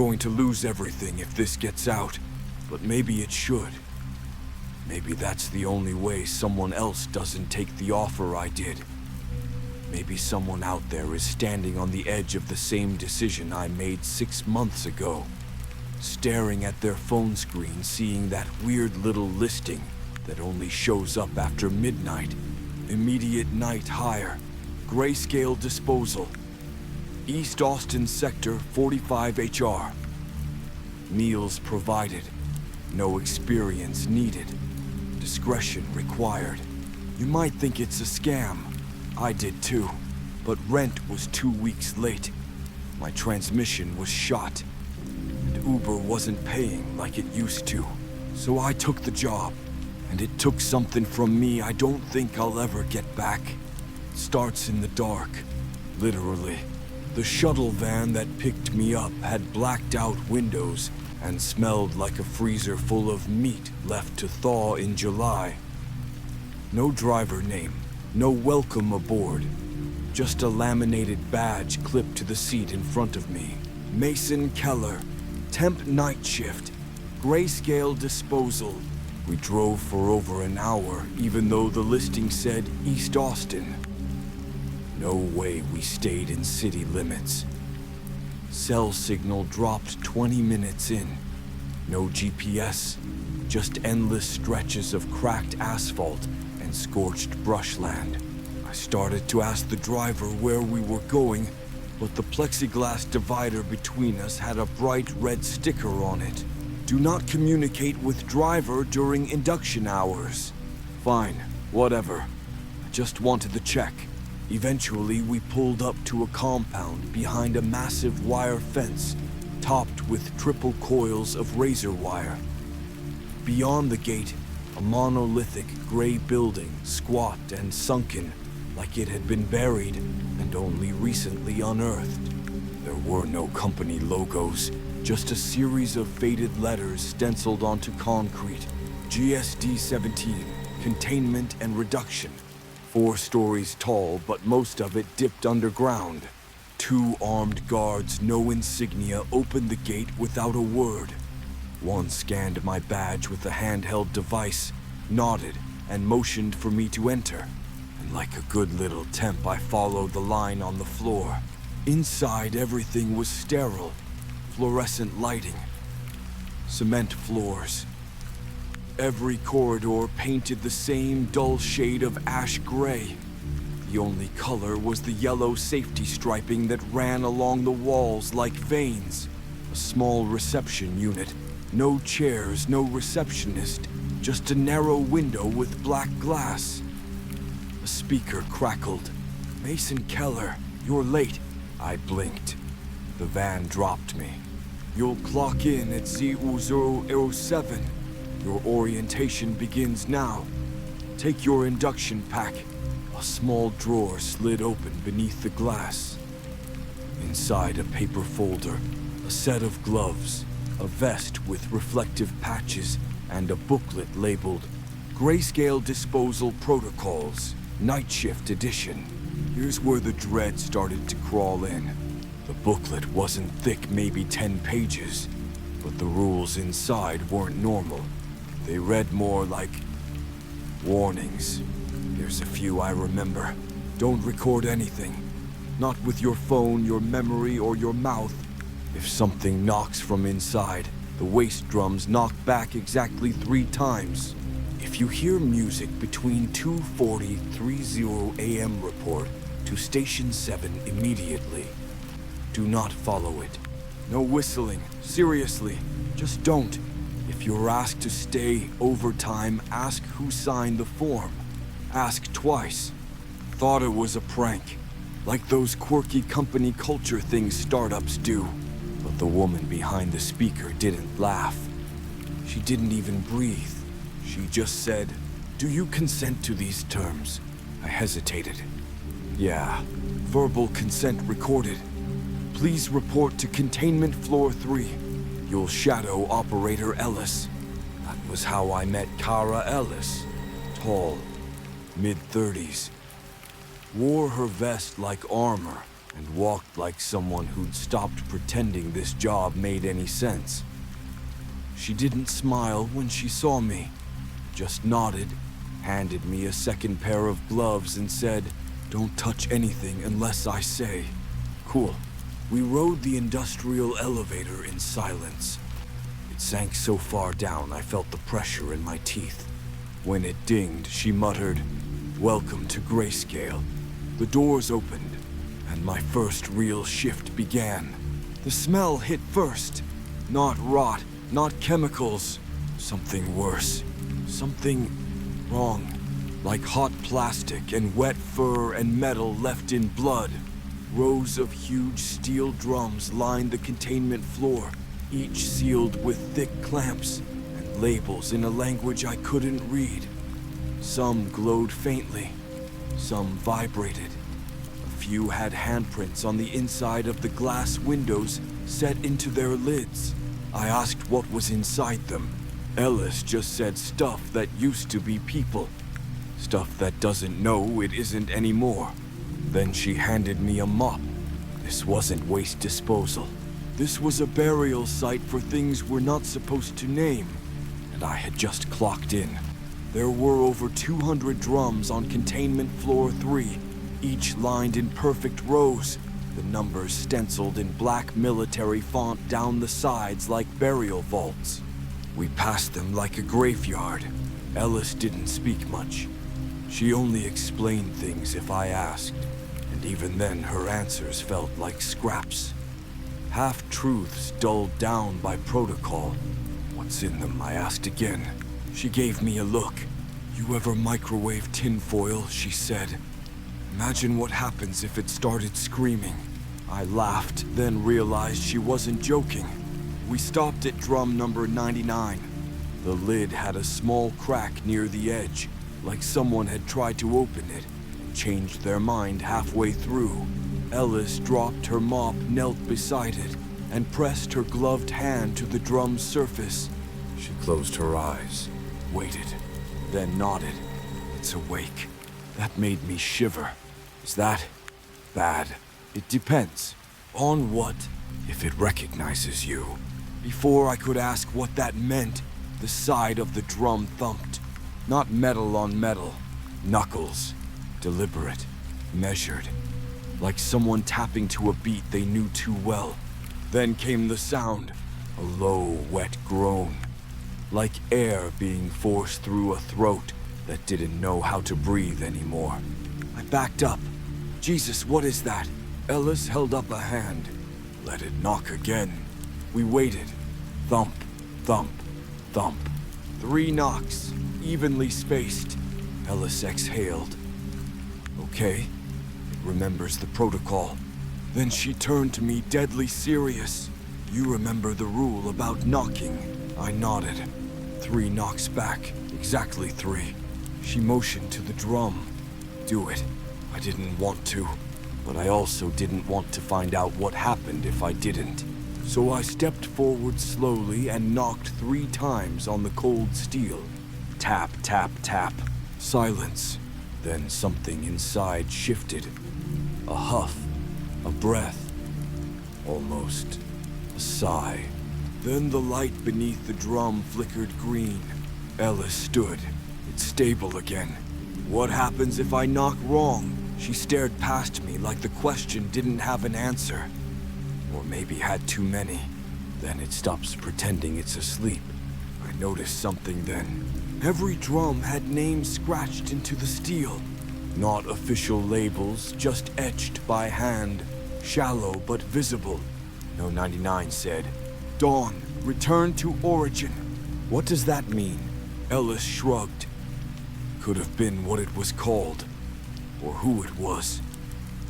going to lose everything if this gets out, but maybe it should. Maybe that's the only way someone else doesn't take the offer I did. Maybe someone out there is standing on the edge of the same decision I made 6 months ago, staring at their phone screen, seeing that weird little listing that only shows up after midnight. Immediate night hire, grayscale disposal, East Austin Sector 45 HR. Meals provided, no experience needed, discretion required. You might think it's a scam. I did too, but rent was 2 weeks late. My transmission was shot, and Uber wasn't paying like it used to. So I took the job, and it took something from me I don't think I'll ever get back. It starts in the dark, literally. The shuttle van that picked me up had blacked out windows and smelled like a freezer full of meat left to thaw in July. No driver name, no welcome aboard. Just a laminated badge clipped to the seat in front of me. Mason Keller, temp night shift, grayscale disposal. We drove for over an hour, even though the listing said East Austin. No way we stayed in city limits. Cell signal dropped 20 minutes in. No GPS, just endless stretches of cracked asphalt and scorched brushland. I started to ask the driver where we were going, but the plexiglass divider between us had a bright red sticker on it. Do not communicate with driver during induction hours. Fine, whatever. I just wanted the check. Eventually, we pulled up to a compound behind a massive wire fence, topped with triple coils of razor wire. Beyond the gate, a monolithic gray building, squat and sunken, like it had been buried and only recently unearthed. There were no company logos, just a series of faded letters stenciled onto concrete. GSD-17, containment and reduction. 4 stories tall, but most of it dipped underground. 2 armed guards, no insignia, opened the gate without a word. One scanned my badge with a handheld device, nodded, and motioned for me to enter. And like a good little temp, I followed the line on the floor. Inside, everything was sterile. Fluorescent lighting. Cement floors. Every corridor painted the same dull shade of ash gray. The only color was the yellow safety striping that ran along the walls like veins. A small reception unit. No chairs, no receptionist. Just a narrow window with black glass. A speaker crackled. "Mason Keller, you're late." I blinked. The van dropped me. "You'll clock in at ZU007. Your orientation begins now. Take your induction pack." A small drawer slid open beneath the glass. Inside, a paper folder, a set of gloves, a vest with reflective patches, and a booklet labeled Grayscale Disposal Protocols, Night Shift Edition. Here's where the dread started to crawl in. The booklet wasn't thick, maybe 10 pages, but the rules inside weren't normal. They read more like warnings. Here's a few I remember. Don't record anything. Not with your phone, your memory, or your mouth. If something knocks from inside, the waste drums knock back exactly 3 times. If you hear music between 2:40-30 a.m. report to Station 7 immediately. Do not follow it. No whistling. Seriously, just don't. If you're asked to stay overtime, ask who signed the form. Ask twice. Thought it was a prank, like those quirky company culture things startups do. But the woman behind the speaker didn't laugh. She didn't even breathe. She just said, "Do you consent to these terms?" I hesitated. "Yeah, verbal consent recorded. Please report to Containment Floor 3. You'll shadow Operator Ellis." That was how I met Kara Ellis. Tall, mid-30s. Wore her vest like armor, and walked like someone who'd stopped pretending this job made any sense. She didn't smile when she saw me, just nodded, handed me a second pair of gloves and said, "Don't touch anything unless I say." Cool. We rode the industrial elevator in silence. It sank so far down I felt the pressure in my teeth. When it dinged, she muttered, "Welcome to Grayscale." The doors opened, and my first real shift began. The smell hit first. Not rot, not chemicals. Something worse. Something wrong. Like hot plastic and wet fur and metal left in blood. Rows of huge steel drums lined the containment floor, each sealed with thick clamps and labels in a language I couldn't read. Some glowed faintly, some vibrated. A few had handprints on the inside of the glass windows set into their lids. I asked what was inside them. Ellis just said stuff that used to be people. Stuff that doesn't know it isn't anymore. Then she handed me a mop. This wasn't waste disposal. This was a burial site for things we're not supposed to name. And I had just clocked in. There were over 200 drums on containment floor 3, each lined in perfect rows, the numbers stenciled in black military font down the sides like burial vaults. We passed them like a graveyard. Ellis didn't speak much. She only explained things if I asked, and even then her answers felt like scraps. Half-truths dulled down by protocol. "What's in them?" I asked again. She gave me a look. "You ever microwave tinfoil?" she said. "Imagine what happens if it started screaming." I laughed, then realized she wasn't joking. We stopped at drum number 99. The lid had a small crack near the edge, like someone had tried to open it and changed their mind halfway through. Ellis dropped her mop, knelt beside it, and pressed her gloved hand to the drum's surface. She closed her eyes, waited, then nodded. "It's awake." That made me shiver. Is that bad? It depends. On what? If it recognizes you. Before I could ask what that meant, the side of the drum thumped. Not metal on metal. Knuckles. Deliberate. Measured. Like someone tapping to a beat they knew too well. Then came the sound. A low, wet groan. Like air being forced through a throat that didn't know how to breathe anymore. I backed up. "Jesus, what is that?" Ellis held up a hand. "Let it knock again." We waited. Thump, thump, thump. 3 knocks, evenly spaced. Ellis exhaled. "Okay." It remembers the protocol. Then she turned to me, deadly serious. "You remember the rule about knocking?" I nodded. 3 knocks back, exactly 3. She motioned to the drum. "Do it." I didn't want to, but I also didn't want to find out what happened if I didn't. So I stepped forward slowly and knocked 3 times on the cold steel. Tap, tap, tap. Silence. Then something inside shifted. A huff. A breath. Almost. A sigh. Then the light beneath the drum flickered green. Ellis stood. It's stable again. "What happens if I knock wrong?" She stared past me like the question didn't have an answer. Or maybe had too many. Then it stops pretending it's asleep. I noticed something then. Every drum had names scratched into the steel. Not official labels, just etched by hand. Shallow but visible. No 99 said, "Dawn, return to origin." What does that mean? Ellis shrugged. Could have been what it was called. Or who it was.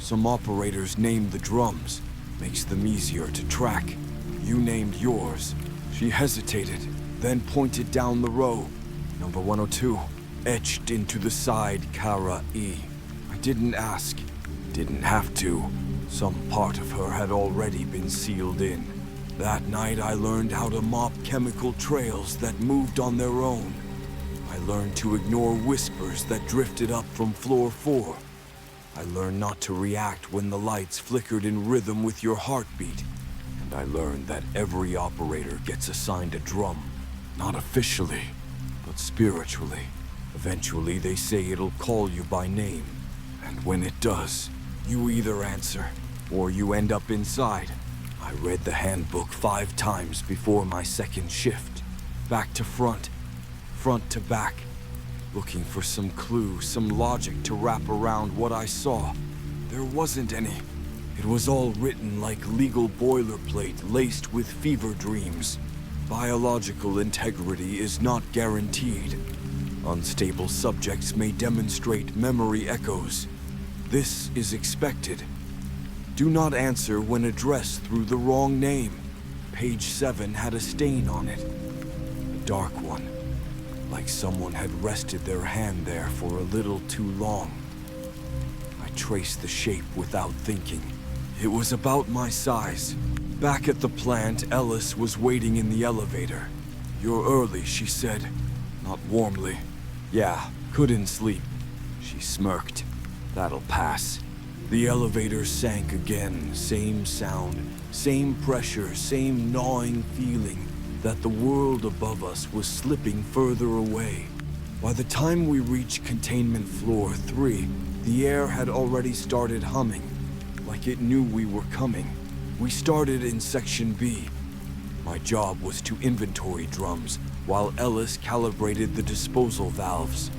Some operators named the drums. Makes them easier to track. You named yours. She hesitated, then pointed down the row. Number 102. Etched into the side, Kara E. I didn't ask. Didn't have to. Some part of her had already been sealed in. That night I learned how to mop chemical trails that moved on their own. I learned to ignore whispers that drifted up from floor 4. I learned not to react when the lights flickered in rhythm with your heartbeat. And I learned that every operator gets assigned a drum. Not officially, but spiritually. Eventually, they say it'll call you by name. And when it does, you either answer, or you end up inside. I read the handbook 5 times before my second shift. Back to front, front to back. Looking for some clue, some logic to wrap around what I saw. There wasn't any. It was all written like legal boilerplate laced with fever dreams. Biological integrity is not guaranteed. Unstable subjects may demonstrate memory echoes. This is expected. Do not answer when addressed through the wrong name. Page 7 had a stain on it. A dark one. Like someone had rested their hand there for a little too long. I traced the shape without thinking. It was about my size. Back at the plant, Ellis was waiting in the elevator. "You're early," she said, not warmly. "Yeah, couldn't sleep." She smirked. "That'll pass." The elevator sank again, same sound, same pressure, same gnawing feeling that the world above us was slipping further away. By the time we reached containment floor 3, the air had already started humming, like it knew we were coming. We started in Section B. My job was to inventory drums, while Ellis calibrated the disposal valves.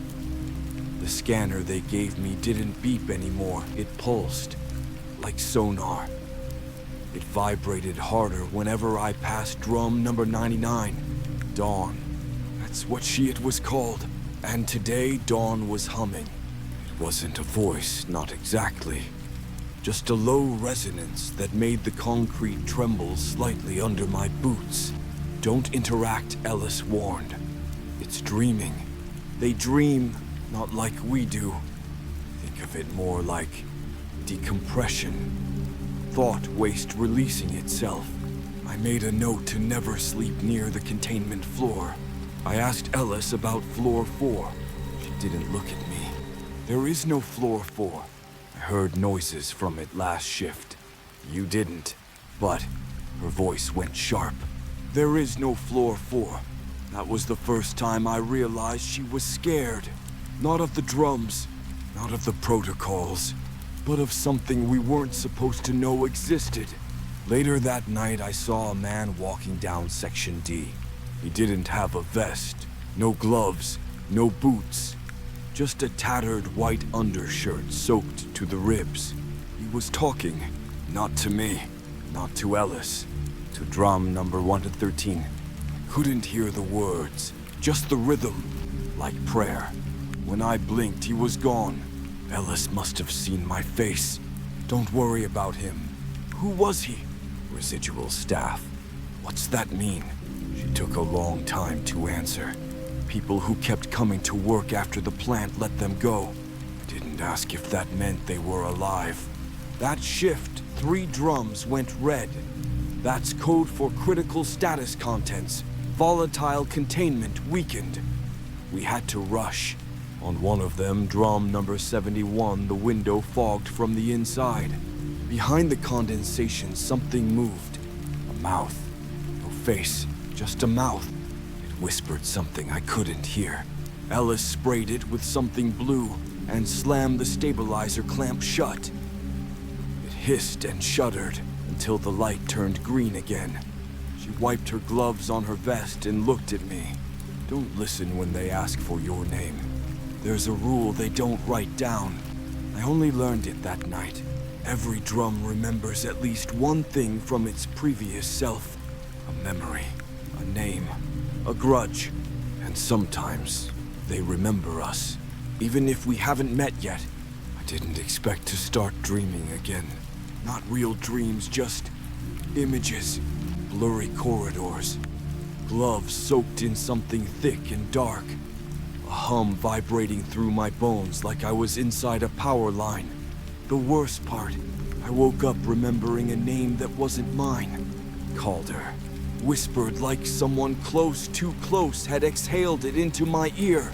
The scanner they gave me didn't beep anymore, it pulsed, like sonar. It vibrated harder whenever I passed drum number 99. Dawn. That's what it was called. And today, Dawn was humming. It wasn't a voice, not exactly. Just a low resonance that made the concrete tremble slightly under my boots. "Don't interact," Ellis warned. "It's dreaming. They dream, not like we do. Think of it more like decompression. Thought waste releasing itself." I made a note to never sleep near the containment floor. I asked Ellis about floor 4. She didn't look at me. "There is no floor 4. I heard noises from it last shift." "You didn't." But her voice went sharp. "There is no floor 4. That was the first time I realized she was scared. Not of the drums, not of the protocols, but of something we weren't supposed to know existed. Later that night, I saw a man walking down Section D. He didn't have a vest, no gloves, no boots, just a tattered white undershirt soaked to the ribs. He was talking, not to me, not to Ellis, to drum number 113. Couldn't hear the words, just the rhythm, like prayer. When I blinked, he was gone. Ellis must have seen my face. "Don't worry about him." "Who was he?" "Residual staff." "What's that mean?" She took a long time to answer. "People who kept coming to work after the plant let them go." I didn't ask if that meant they were alive. "That shift, 3 drums went red. That's code for critical status contents. Volatile containment weakened. We had to rush. On one of them, drum number 71, the window fogged from the inside. Behind the condensation, something moved. A mouth. No face, just a mouth. It whispered something I couldn't hear. Ellis sprayed it with something blue and slammed the stabilizer clamp shut. It hissed and shuddered until the light turned green again. She wiped her gloves on her vest and looked at me. "Don't listen when they ask for your name. There's a rule they don't write down. I only learned it that night. Every drum remembers at least one thing from its previous self. A memory, a name, a grudge. And sometimes they remember us, even if we haven't met yet." I didn't expect to start dreaming again. Not real dreams, just images, blurry corridors, gloves soaked in something thick and dark. A hum vibrating through my bones like I was inside a power line. The worst part, I woke up remembering a name that wasn't mine. Called her. Whispered like someone close, too close, had exhaled it into my ear.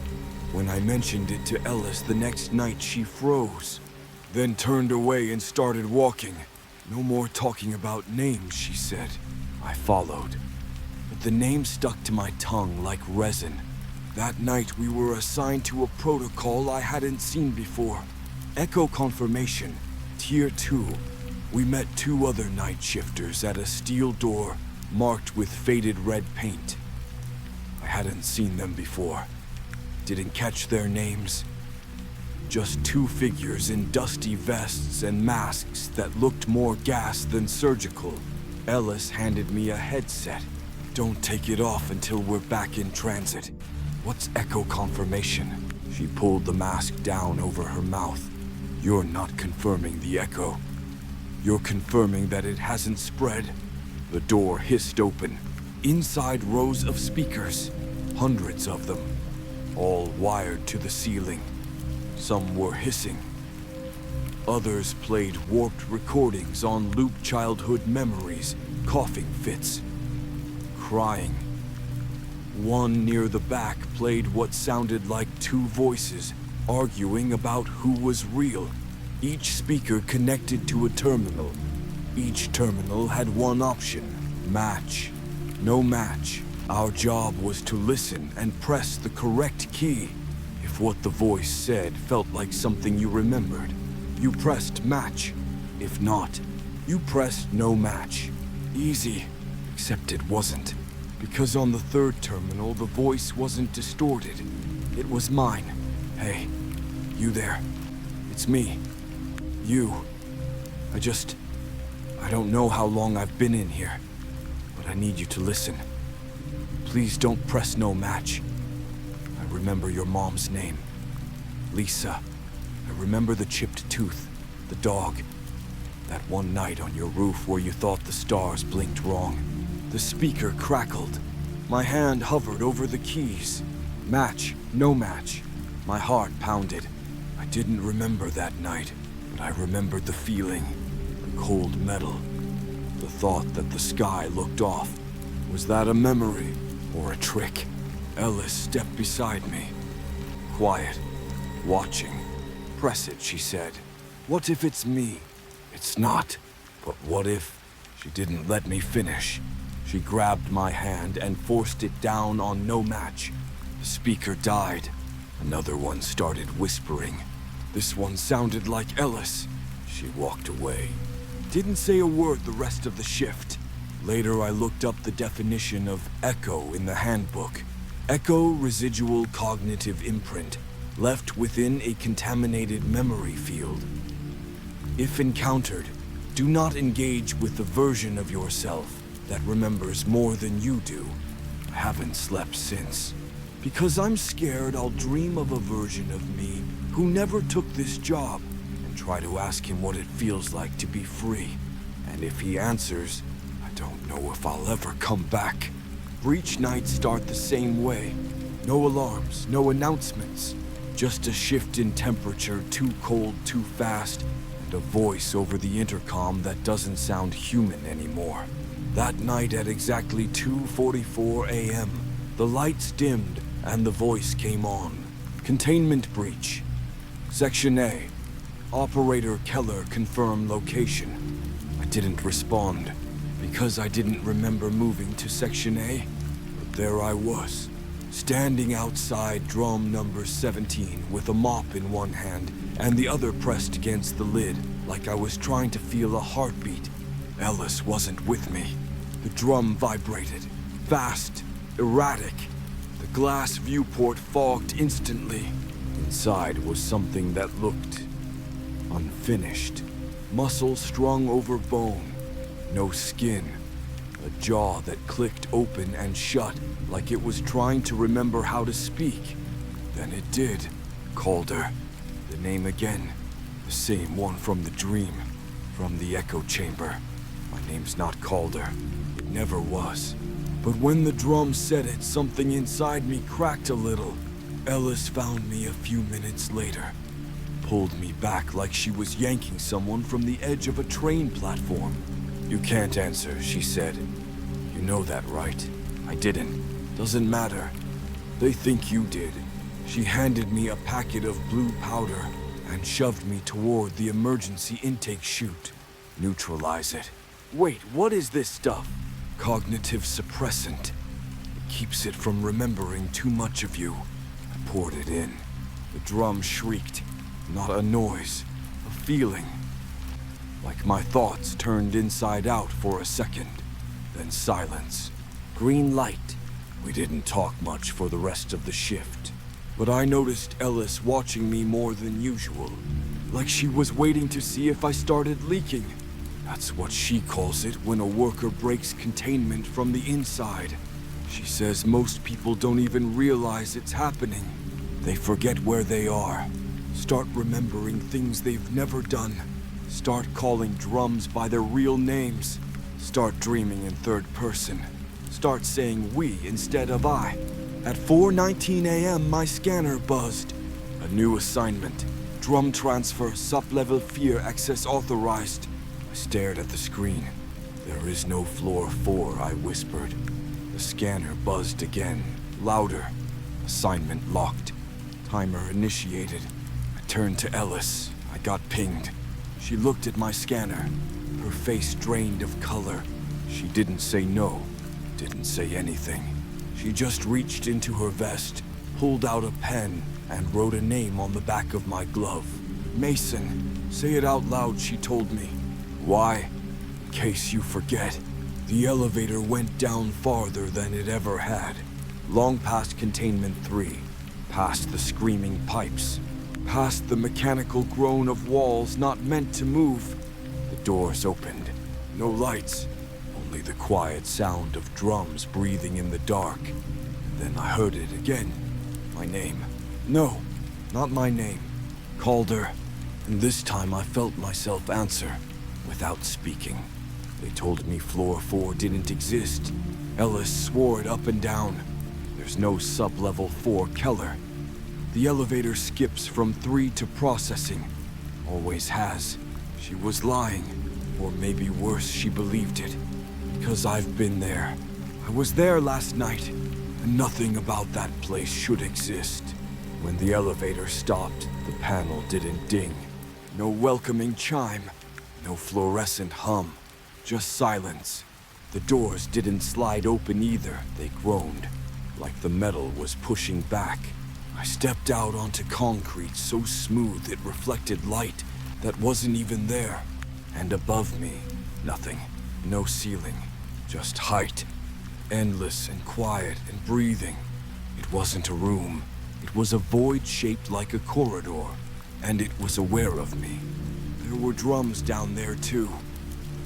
When I mentioned it to Ellis the next night, she froze. then turned away and started walking. No more talking about names, she said. I followed. But the name stuck to my tongue like resin. That night we were assigned to a protocol I hadn't seen before. Echo Confirmation, Tier 2. We met 2 other night shifters at a steel door marked with faded red paint. I hadn't seen them before. Didn't catch their names. Just 2 figures in dusty vests and masks that looked more gas than surgical. Ellis handed me a headset. Don't take it off until we're back in transit. What's Echo Confirmation? She pulled the mask down over her mouth. You're not confirming the echo. You're confirming that it hasn't spread. The door hissed open. Inside rows of speakers, hundreds of them, all wired to the ceiling. Some were hissing. Others played warped recordings on looped childhood memories, coughing fits, crying. One near the back played what sounded like 2 voices, arguing about who was real. Each speaker connected to a terminal. Each terminal had one option: match. No match. Our job was to listen and press the correct key. If what the voice said felt like something you remembered, you pressed match. If not, you pressed no match. Easy, except it wasn't. Because on the 3rd terminal, the voice wasn't distorted. It was mine. Hey, you there. It's me. You. I don't know how long I've been in here, but I need you to listen. Please don't press no match. I remember your mom's name. Lisa. I remember the chipped tooth, the dog. That one night on your roof where you thought the stars blinked wrong. The speaker crackled. My hand hovered over the keys. Match, no match. My heart pounded. I didn't remember that night, but I remembered the feeling. The cold metal. The thought that the sky looked off. Was that a memory or a trick? Ellis stepped beside me. Quiet. Watching. Press it, she said. What if it's me? It's not. But what if... She didn't let me finish. She grabbed my hand and forced it down on no match. The speaker died. Another one started whispering. This one sounded like Ellis. She walked away. Didn't say a word the rest of the shift. Later I looked up the definition of echo in the handbook. Echo residual cognitive imprint, left within a contaminated memory field. If encountered, do not engage with the version of yourself that remembers more than you do. I haven't slept since. Because I'm scared I'll dream of a version of me who never took this job and try to ask him what it feels like to be free. And if he answers, I don't know if I'll ever come back. Breach nights start the same way. No alarms, no announcements. Just a shift in temperature, too cold, too fast, and a voice over the intercom that doesn't sound human anymore. That night at exactly 2:44 a.m., the lights dimmed and the voice came on. Containment breach. Section A. Operator Keller confirm location. I didn't respond because I didn't remember moving to Section A. But there I was, standing outside drum number 17 with a mop in one hand and the other pressed against the lid like I was trying to feel a heartbeat. Ellis wasn't with me. The drum vibrated, fast, erratic. The glass viewport fogged instantly. Inside was something that looked unfinished. Muscle strung over bone, no skin. A jaw that clicked open and shut like it was trying to remember how to speak. Then it did. Calder. The name again. The same one from the dream. From the echo chamber. My name's not Calder. It never was. But when the drum said it, something inside me cracked a little. Ellis found me a few minutes later. Pulled me back like she was yanking someone from the edge of a train platform. You can't answer, she said. You know that, right? I didn't. Doesn't matter. They think you did. She handed me a packet of blue powder and shoved me toward the emergency intake chute. Neutralize it. Wait, what is this stuff? Cognitive suppressant. It keeps it from remembering too much of you. I poured it in. The drum shrieked. Not a noise, a feeling. Like my thoughts turned inside out for a second. Then silence. Green light. We didn't talk much for the rest of the shift. But I noticed Ellis watching me more than usual. Like she was waiting to see if I started leaking. That's what she calls it when a worker breaks containment from the inside. She says most people don't even realize it's happening. They forget where they are. Start remembering things they've never done. Start calling drums by their real names. Start dreaming in third person. Start saying we instead of I. At 4:19 a.m. my scanner buzzed. A new assignment. Drum transfer, sub-level fear access authorized. I stared at the screen. There is no floor 4, I whispered. The scanner buzzed again, louder. Assignment locked. Timer initiated. I turned to Ellis. I got pinged. She looked at my scanner. Her face drained of color. She didn't say no. Didn't say anything. She just reached into her vest, pulled out a pen, and wrote a name on the back of my glove. Mason. Say it out loud, she told me. Why? In case you forget. The elevator went down farther than it ever had. Long past Containment 3. Past the screaming pipes. Past the mechanical groan of walls not meant to move. The doors opened. No lights. Only the quiet sound of drums breathing in the dark. And then I heard it again. My name. No, not my name. Calder. And this time I felt myself answer, without speaking. They told me floor 4 didn't exist. Ellis swore it up and down. There's no sub-level 4 Keller. The elevator skips from 3 to processing. Always has. She was lying. Or maybe worse, she believed it. Because I've been there. I was there last night. And nothing about that place should exist. When the elevator stopped, the panel didn't ding. No welcoming chime. No fluorescent hum. Just silence. The doors didn't slide open either. They groaned. Like the metal was pushing back. I stepped out onto concrete so smooth it reflected light that wasn't even there. And above me, nothing. No ceiling. Just height. Endless and quiet and breathing. It wasn't a room. It was a void shaped like a corridor. And it was aware of me. There were drums down there too.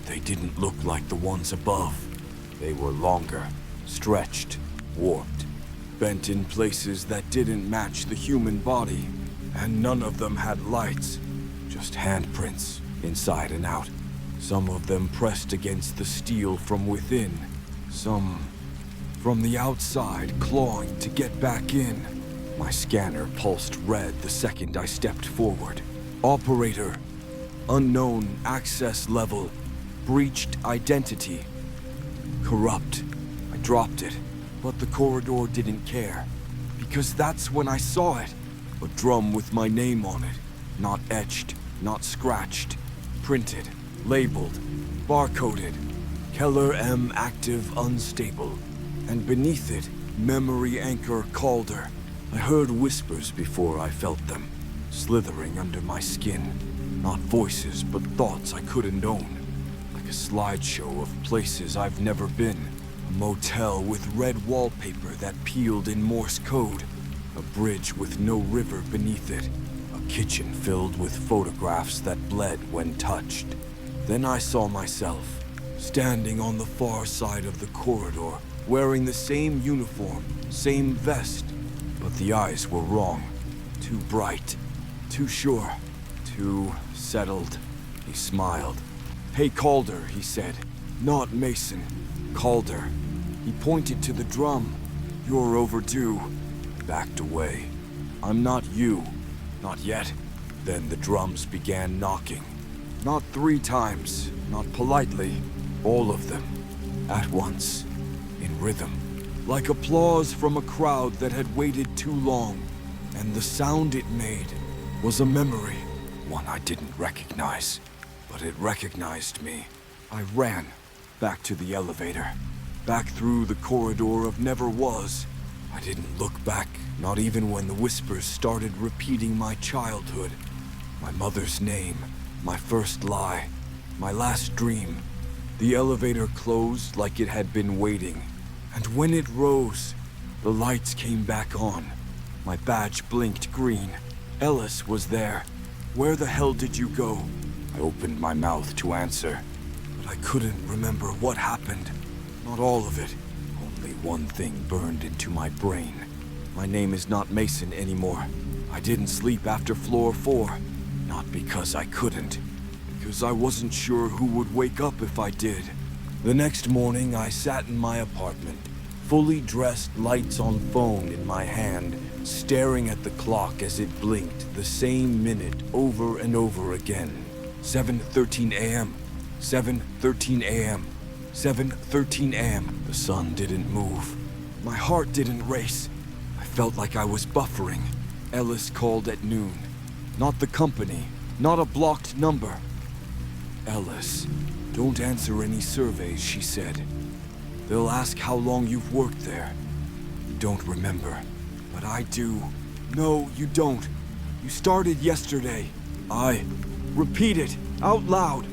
They didn't look like the ones above. They were longer, stretched, warped, bent in places that didn't match the human body. And none of them had lights, just handprints, inside and out. Some of them pressed against the steel from within. Some from the outside, clawing to get back in. My scanner pulsed red the second I stepped forward. Operator. Unknown access level. Breached identity. Corrupt. I dropped it, but the corridor didn't care. Because that's when I saw it. A drum with my name on it. Not etched, not scratched. Printed, labeled, barcoded. Keller M active unstable. And beneath it, memory anchor Calder. I heard whispers before I felt them, slithering under my skin. Not voices, but thoughts I couldn't own. Like a slideshow of places I've never been. A motel with red wallpaper that peeled in Morse code. A bridge with no river beneath it. A kitchen filled with photographs that bled when touched. Then I saw myself, standing on the far side of the corridor, wearing the same uniform, same vest. But the eyes were wrong. Too bright. Too sure. Too settled. He smiled. Hey, Calder, he said. Not Mason. Calder. He pointed to the drum. You're overdue. Backed away. I'm not you. Not yet. Then the drums began knocking. Not 3 times. Not politely. All of them. At once. In rhythm. Like applause from a crowd that had waited too long. And the sound it made was a memory. one I didn't recognize. But it recognized me. I ran back to the elevator, back through the corridor of never was. I didn't look back, not even when the whispers started repeating my childhood. My mother's name, my first lie, my last dream. The elevator closed like it had been waiting, and when it rose, the lights came back on. My badge blinked green. Ellis was there. Where the hell did you go? I opened my mouth to answer, but I couldn't remember what happened. Not all of it. Only one thing burned into my brain. My name is not Mason anymore. I didn't sleep after floor 4. Not because I couldn't. Because I wasn't sure who would wake up if I did. The next morning, I sat in my apartment, fully dressed, lights on phone in my hand, staring at the clock as it blinked the same minute over and over again. 7:13 a.m. 7:13 a.m. 7:13 a.m. The sun didn't move. My heart didn't race. I felt like I was buffering. Ellis called at noon. Not the company. Not a blocked number. Ellis, don't answer any surveys, she said. They'll ask how long you've worked there. You don't remember, but I do. No, you don't. You started yesterday. Repeat it, out loud.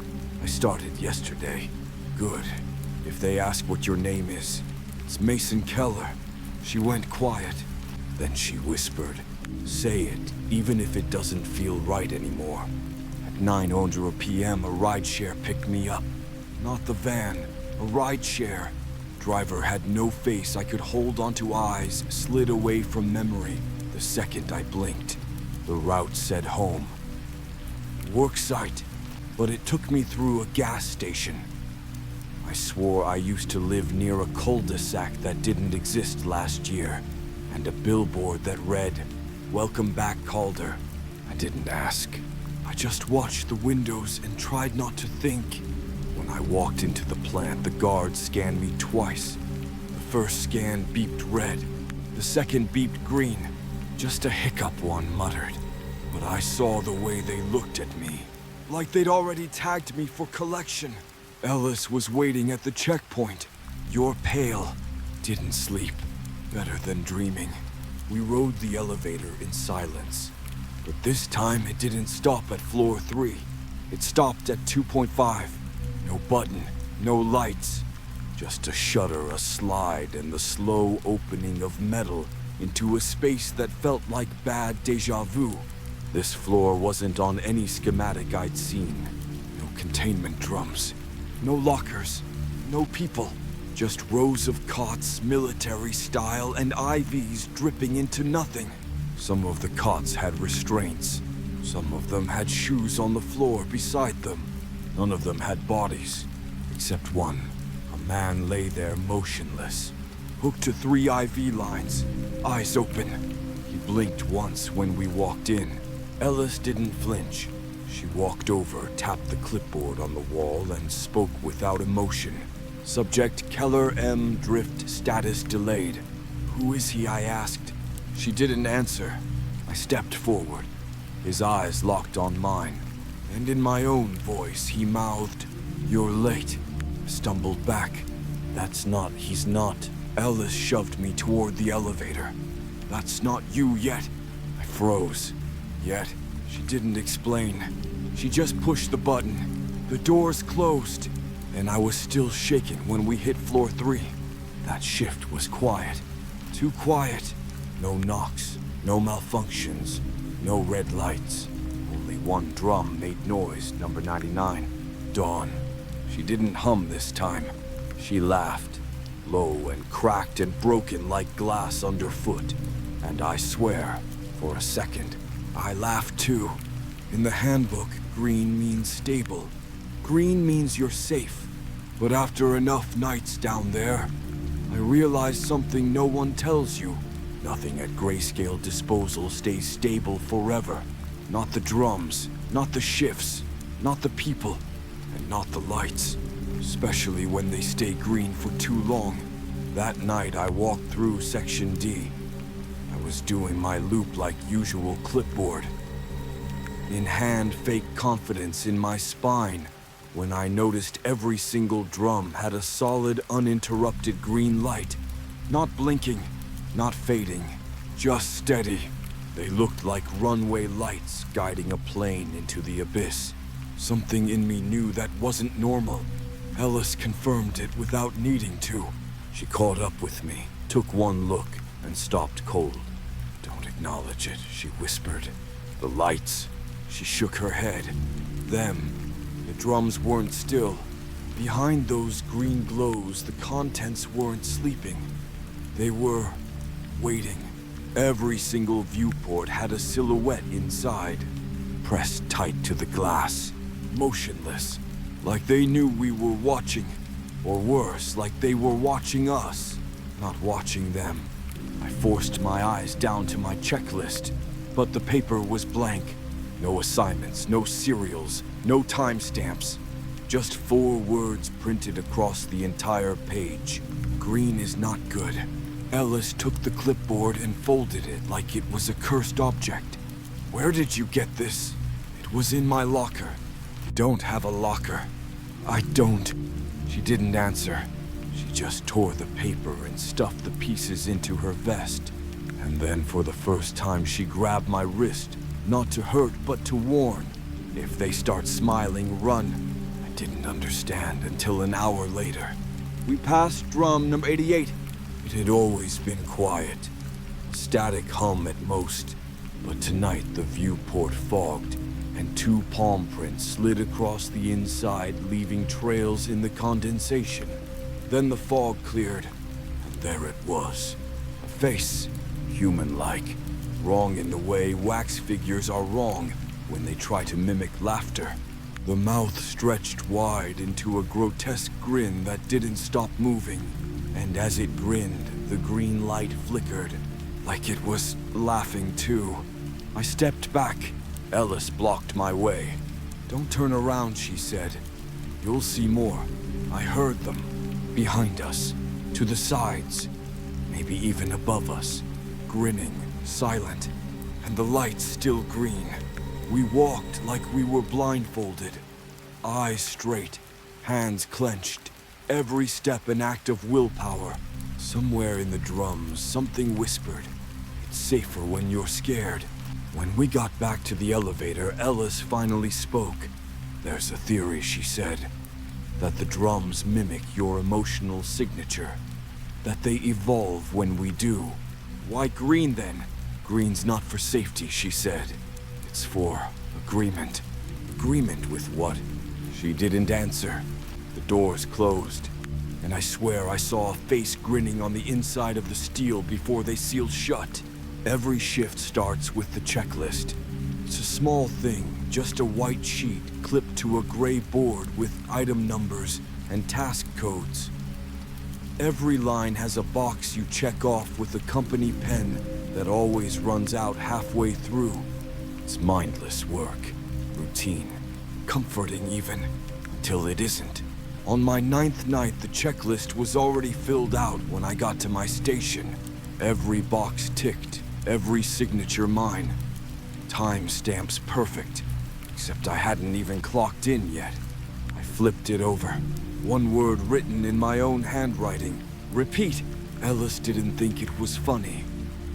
I started yesterday. Good. If they ask what your name is, it's Mason Keller. She went quiet. Then she whispered, say it, even if it doesn't feel right anymore. At 9:00 p.m., a rideshare picked me up. Not the van, a rideshare. Driver had no face. I could hold onto eyes, slid away from memory. The second I blinked, the route said home. Work site, but it took me through a gas station. I swore I used to live near a cul-de-sac that didn't exist last year, and a billboard that read, Welcome back, Calder. I didn't ask. I just watched the windows and tried not to think. When I walked into the plant, the guards scanned me twice. The first scan beeped red. The second beeped green. Just a hiccup, one muttered. But I saw the way they looked at me. Like they'd already tagged me for collection. Ellis was waiting at the checkpoint. You're pale. Didn't sleep. Better than dreaming. We rode the elevator in silence. But this time it didn't stop at floor 3. It stopped at 2.5. No button, no lights. Just a shutter, a slide, and the slow opening of metal into a space that felt like bad déjà vu. This floor wasn't on any schematic I'd seen. No containment drums. No lockers. No people. Just rows of cots, military style, and IVs dripping into nothing. Some of the cots had restraints. Some of them had shoes on the floor beside them. None of them had bodies, except one. A man lay there motionless, hooked to 3 IV lines, eyes open. He blinked once when we walked in. Ellis didn't flinch. She walked over, tapped the clipboard on the wall, and spoke without emotion. Subject Keller M. Drift status delayed. Who is he? I asked. She didn't answer. I stepped forward. His eyes locked on mine, and in my own voice he mouthed, You're late. I stumbled back. He's not. Ellis shoved me toward the elevator. That's not you yet. I froze. Yet, she didn't explain. She just pushed the button. The doors closed, and I was still shaken when we hit floor 3. That shift was quiet. Too quiet. No knocks, no malfunctions, no red lights. Only one drum made noise, number 99. Dawn. She didn't hum this time. She laughed, low and cracked and broken like glass underfoot. And I swear, for a second, I laughed too. In the handbook, green means stable. Green means you're safe. But after enough nights down there, I realized something no one tells you. Nothing at Grayscale Disposal stays stable forever. Not the drums, not the shifts, not the people, and not the lights. Especially when they stay green for too long. That night I walked through Section D. I was doing my loop like usual clipboard. in hand fake confidence in my spine when I noticed every single drum had a solid, uninterrupted green light. Not blinking, not fading, just steady. They looked like runway lights guiding a plane into the abyss. Something in me knew that wasn't normal. Ellis confirmed it without needing to. She caught up with me, took one look, and stopped cold. "Don't acknowledge it," she whispered. "The lights." She shook her head. Them. The drums weren't still. Behind those green glows, the contents weren't sleeping. They were waiting. Every single viewport had a silhouette inside, pressed tight to the glass, motionless, like they knew we were watching, or worse, like they were watching us, not watching them. I forced my eyes down to my checklist, but the paper was blank. No assignments, no serials, no timestamps. Just 4 words printed across the entire page. Green is not good. Ellis took the clipboard and folded it like it was a cursed object. "Where did you get this?" "It was in my locker." "You don't have a locker." "I don't." She didn't answer. She just tore the paper and stuffed the pieces into her vest. And then for the first time she grabbed my wrist, not to hurt but to warn. "If they start smiling, run." I didn't understand until an hour later. We passed drum number 88. It had always been quiet, a static hum at most, but tonight the viewport fogged, and 2 palm prints slid across the inside, leaving trails in the condensation. Then the fog cleared, and there it was. A face, human-like, wrong in the way wax figures are wrong when they try to mimic laughter. The mouth stretched wide into a grotesque grin that didn't stop moving. And as it grinned, the green light flickered, like it was laughing too. I stepped back. Ellis blocked my way. "Don't turn around," she said. "You'll see more." I heard them. Behind us. To the sides. Maybe even above us. Grinning, silent. And the lights still green. We walked like we were blindfolded. Eyes straight. Hands clenched. Every step an act of willpower. Somewhere in the drums, something whispered, "It's safer when you're scared." When we got back to the elevator, Ellis finally spoke. "There's a theory," she said, "that the drums mimic your emotional signature. That they evolve when we do." "Why green then?" "Green's not for safety," she said. "It's for agreement." "Agreement with what?" She didn't answer. The doors closed, and I swear I saw a face grinning on the inside of the steel before they sealed shut. Every shift starts with the checklist. It's a small thing, just a white sheet clipped to a gray board with item numbers and task codes. Every line has a box you check off with a company pen that always runs out halfway through. It's mindless work, routine, comforting even, until it isn't. On my 9th night, the checklist was already filled out when I got to my station. Every box ticked, every signature mine. Timestamps perfect, except I hadn't even clocked in yet. I flipped it over. One word written in my own handwriting. "Repeat." Ellis didn't think it was funny.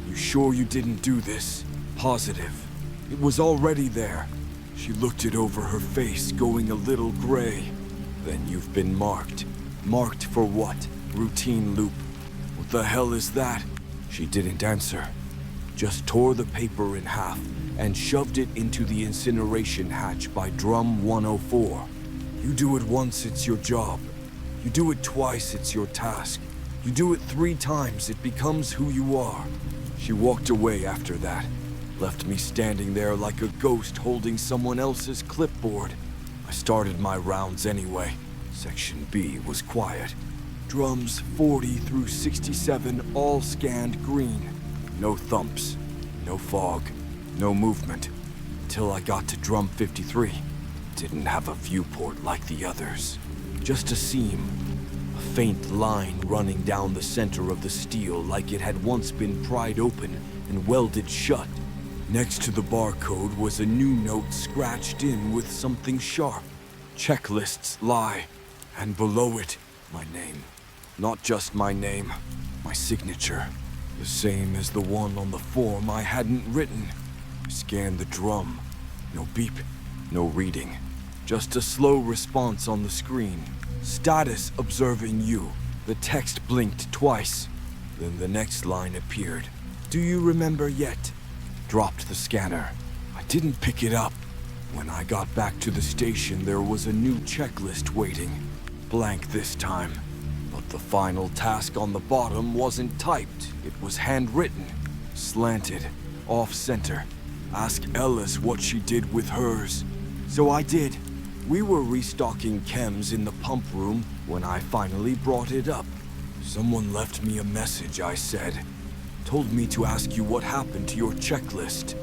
"You sure you didn't do this?" "Positive." It was already there. She looked it over, her face going a little gray. "Then you've been marked." "Marked for what?" "Routine loop." "What the hell is that?" She didn't answer. Just tore the paper in half and shoved it into the incineration hatch by drum 104. You do it once, it's your job. You do it twice, it's your task. You do it 3 times, it becomes who you are. She walked away after that, left me standing there like a ghost holding someone else's clipboard. I started my rounds anyway. Section B was quiet. Drums 40 through 67 all scanned green. No thumps, no fog, no movement, until I got to drum 53. Didn't have a viewport like the others. Just a seam, a faint line running down the center of the steel like it had once been pried open and welded shut. Next to the barcode was a new note scratched in with something sharp. Checklists lie. And below it, my name. Not just my name, my signature. The same as the one on the form I hadn't written. I scanned the drum. No beep, no reading. Just a slow response on the screen. Status observing you. The text blinked twice. Then the next line appeared. Do you remember yet? Dropped the scanner. I didn't pick it up. When I got back to the station, there was a new checklist waiting. Blank this time. But the final task on the bottom wasn't typed. It was handwritten. Slanted. Off-center. Ask Ellis what she did with hers. So I did. We were restocking chems in the pump room when I finally brought it up. Someone left me a message, I said. Told me to ask you what happened to your checklist.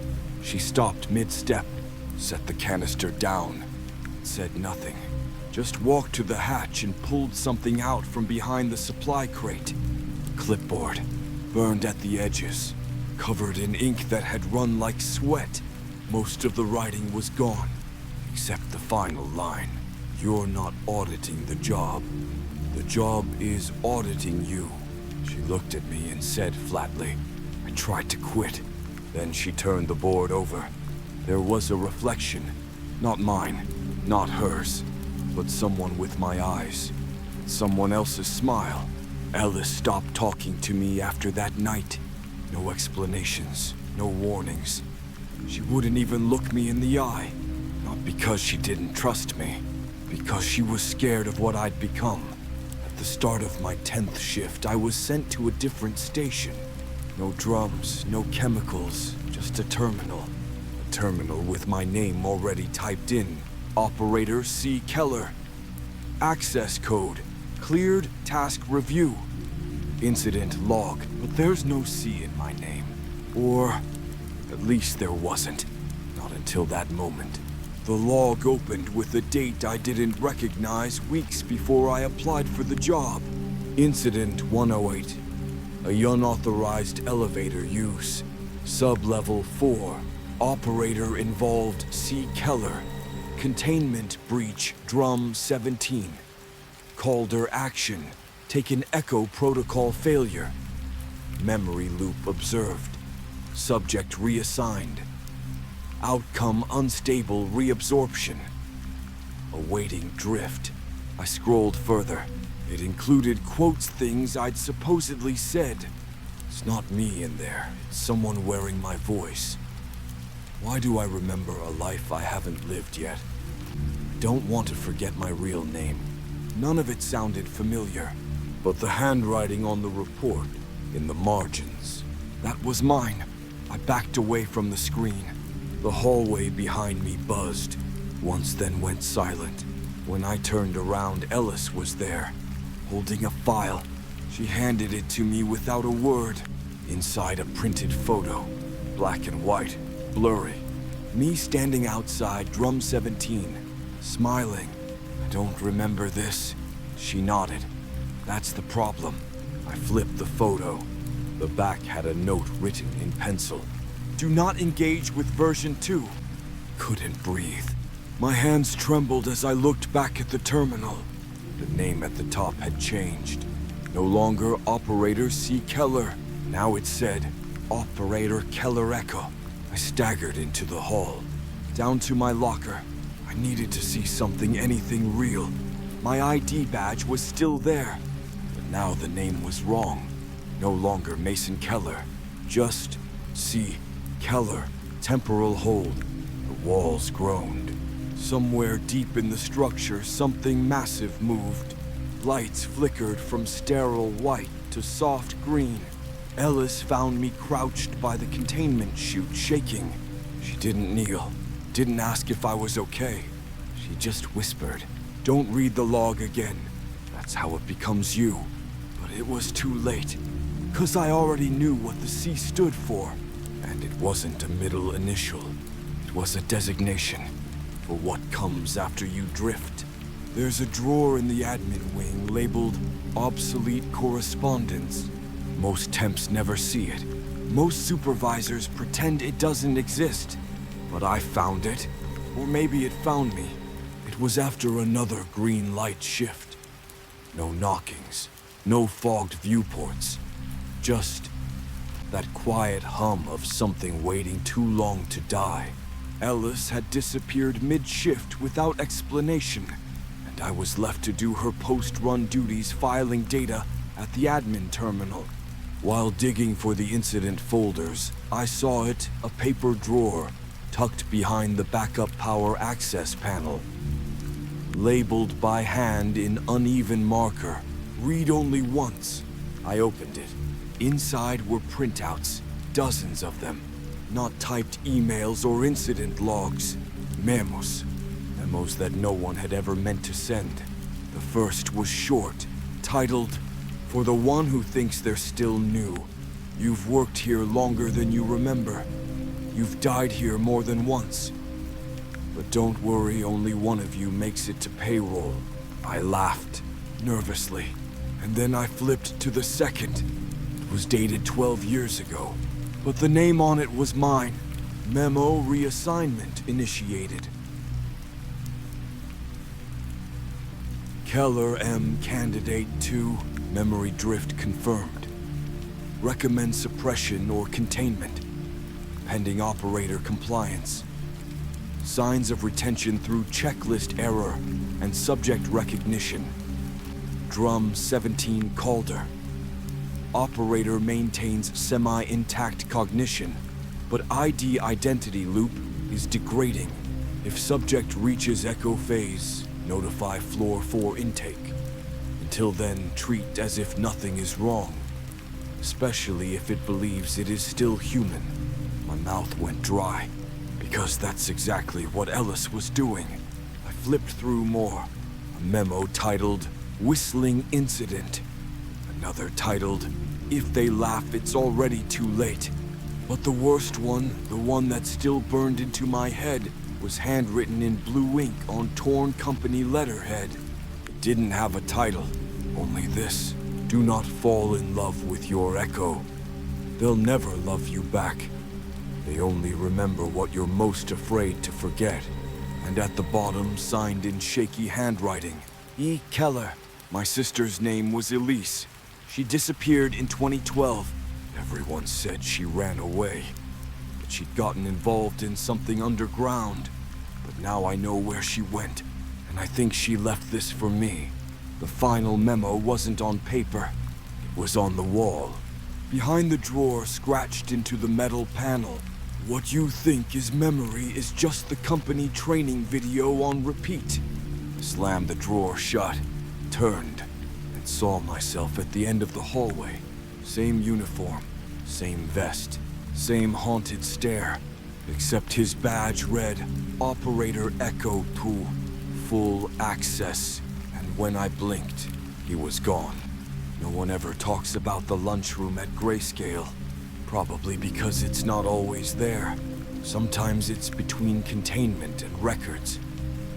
She stopped mid-step, set the canister down, said nothing. Just walked to the hatch and pulled something out from behind the supply crate. Clipboard, burned at the edges, covered in ink that had run like sweat. Most of the writing was gone, except the final line. You're not auditing the job. The job is auditing you. She looked at me and said flatly. I tried to quit. Then she turned the board over. There was a reflection. Not mine, not hers, but someone with my eyes. Someone else's smile. Ellis stopped talking to me after that night. No explanations, no warnings. She wouldn't even look me in the eye. Not because she didn't trust me, because she was scared of what I'd become. At the start of my 10th shift, I was sent to a different station. No drums, no chemicals, just a terminal. A terminal with my name already typed in. Operator C. Keller. Access code. Cleared task review. Incident log, but there's no C in my name. Or at least there wasn't. Not until that moment. The log opened with a date I didn't recognize weeks before I applied for the job. Incident 108. A unauthorized elevator use. Sub-level 4. Operator involved C. Keller. Containment breach drum 17. Calder action. Taken echo protocol failure. Memory loop observed. Subject reassigned. Outcome unstable reabsorption. Awaiting drift. I scrolled further. It included quotes things I'd supposedly said. It's not me in there. It's someone wearing my voice. Why do I remember a life I haven't lived yet? I don't want to forget my real name. None of it sounded familiar. But the handwriting on the report, in the margins, that was mine. I backed away from the screen. The hallway behind me buzzed, once then went silent. When I turned around, Ellis was there, holding a file. She handed it to me without a word. Inside a printed photo, black and white, blurry. Me standing outside drum 17, smiling. I don't remember this. She nodded. That's the problem. I flipped the photo. The back had a note written in pencil. Do not engage with version 2. Couldn't breathe. My hands trembled as I looked back at the terminal. The name at the top had changed. No longer Operator C. Keller. Now it said, Operator Keller Echo. I staggered into the hall. Down to my locker. I needed to see something, anything real. My ID badge was still there. But now the name was wrong. No longer Mason Keller. Just C. Keller. Temporal hold. The walls groaned. Somewhere deep in the structure, something massive moved. Lights flickered from sterile white to soft green. Ellis found me crouched by the containment chute, shaking. She didn't kneel, didn't ask if I was okay. She just whispered, "Don't read the log again. That's how it becomes you." But it was too late, 'cause I already knew what the C stood for. And it wasn't a middle initial. It was a designation for what comes after you drift. There's a drawer in the admin wing labeled Obsolete Correspondence. Most temps never see it. Most supervisors pretend it doesn't exist, but I found it. Or maybe it found me. It was after another green light shift. No knockings, no fogged viewports. Just that quiet hum of something waiting too long to die. Ellis had disappeared mid-shift without explanation, and I was left to do her post-run duties filing data at the admin terminal. While digging for the incident folders, I saw it, a paper drawer, tucked behind the backup power access panel. Labeled by hand in uneven marker, read only once. I opened it. Inside were printouts, dozens of them. Not typed emails or incident logs. Memos. Memos that no one had ever meant to send. The first was short, titled, "For the one who thinks they're still new. You've worked here longer than you remember. You've died here more than once. But don't worry, only one of you makes it to payroll." I laughed, nervously, and then I flipped to the second. It was dated 12 years ago, but the name on it was mine. Memo reassignment initiated. Keller M. Candidate 2, memory drift confirmed. Recommend suppression or containment, pending operator compliance. Signs of retention through checklist error and subject recognition. Drum 17 Calder. Operator maintains semi-intact cognition, but ID identity loop is degrading. If subject reaches echo phase, notify floor 4 intake. Until then, treat as if nothing is wrong, especially if it believes it is still human. My mouth went dry, because that's exactly what Ellis was doing. I flipped through more. A memo titled, "Whistling Incident." Another titled, "If they laugh, it's already too late." But the worst one, the one that still burned into my head, was handwritten in blue ink on torn company letterhead. It didn't have a title, only this: "Do not fall in love with your echo. They'll never love you back. They only remember what you're most afraid to forget." And at the bottom, signed in shaky handwriting, E. Keller. My sister's name was Elise. She disappeared in 2012. Everyone said she ran away, that she'd gotten involved in something underground. But now I know where she went, and I think she left this for me. The final memo wasn't on paper. It was on the wall, behind the drawer, scratched into the metal panel. "What you think is memory is just the company training video on repeat." Slammed the drawer shut, turned, and saw myself at the end of the hallway. Same uniform, same vest, same haunted stare, except his badge read, "Operator Echo 2, full access." And when I blinked, he was gone. No one ever talks about the lunchroom at Grayscale. Probably because it's not always there. Sometimes it's between containment and records.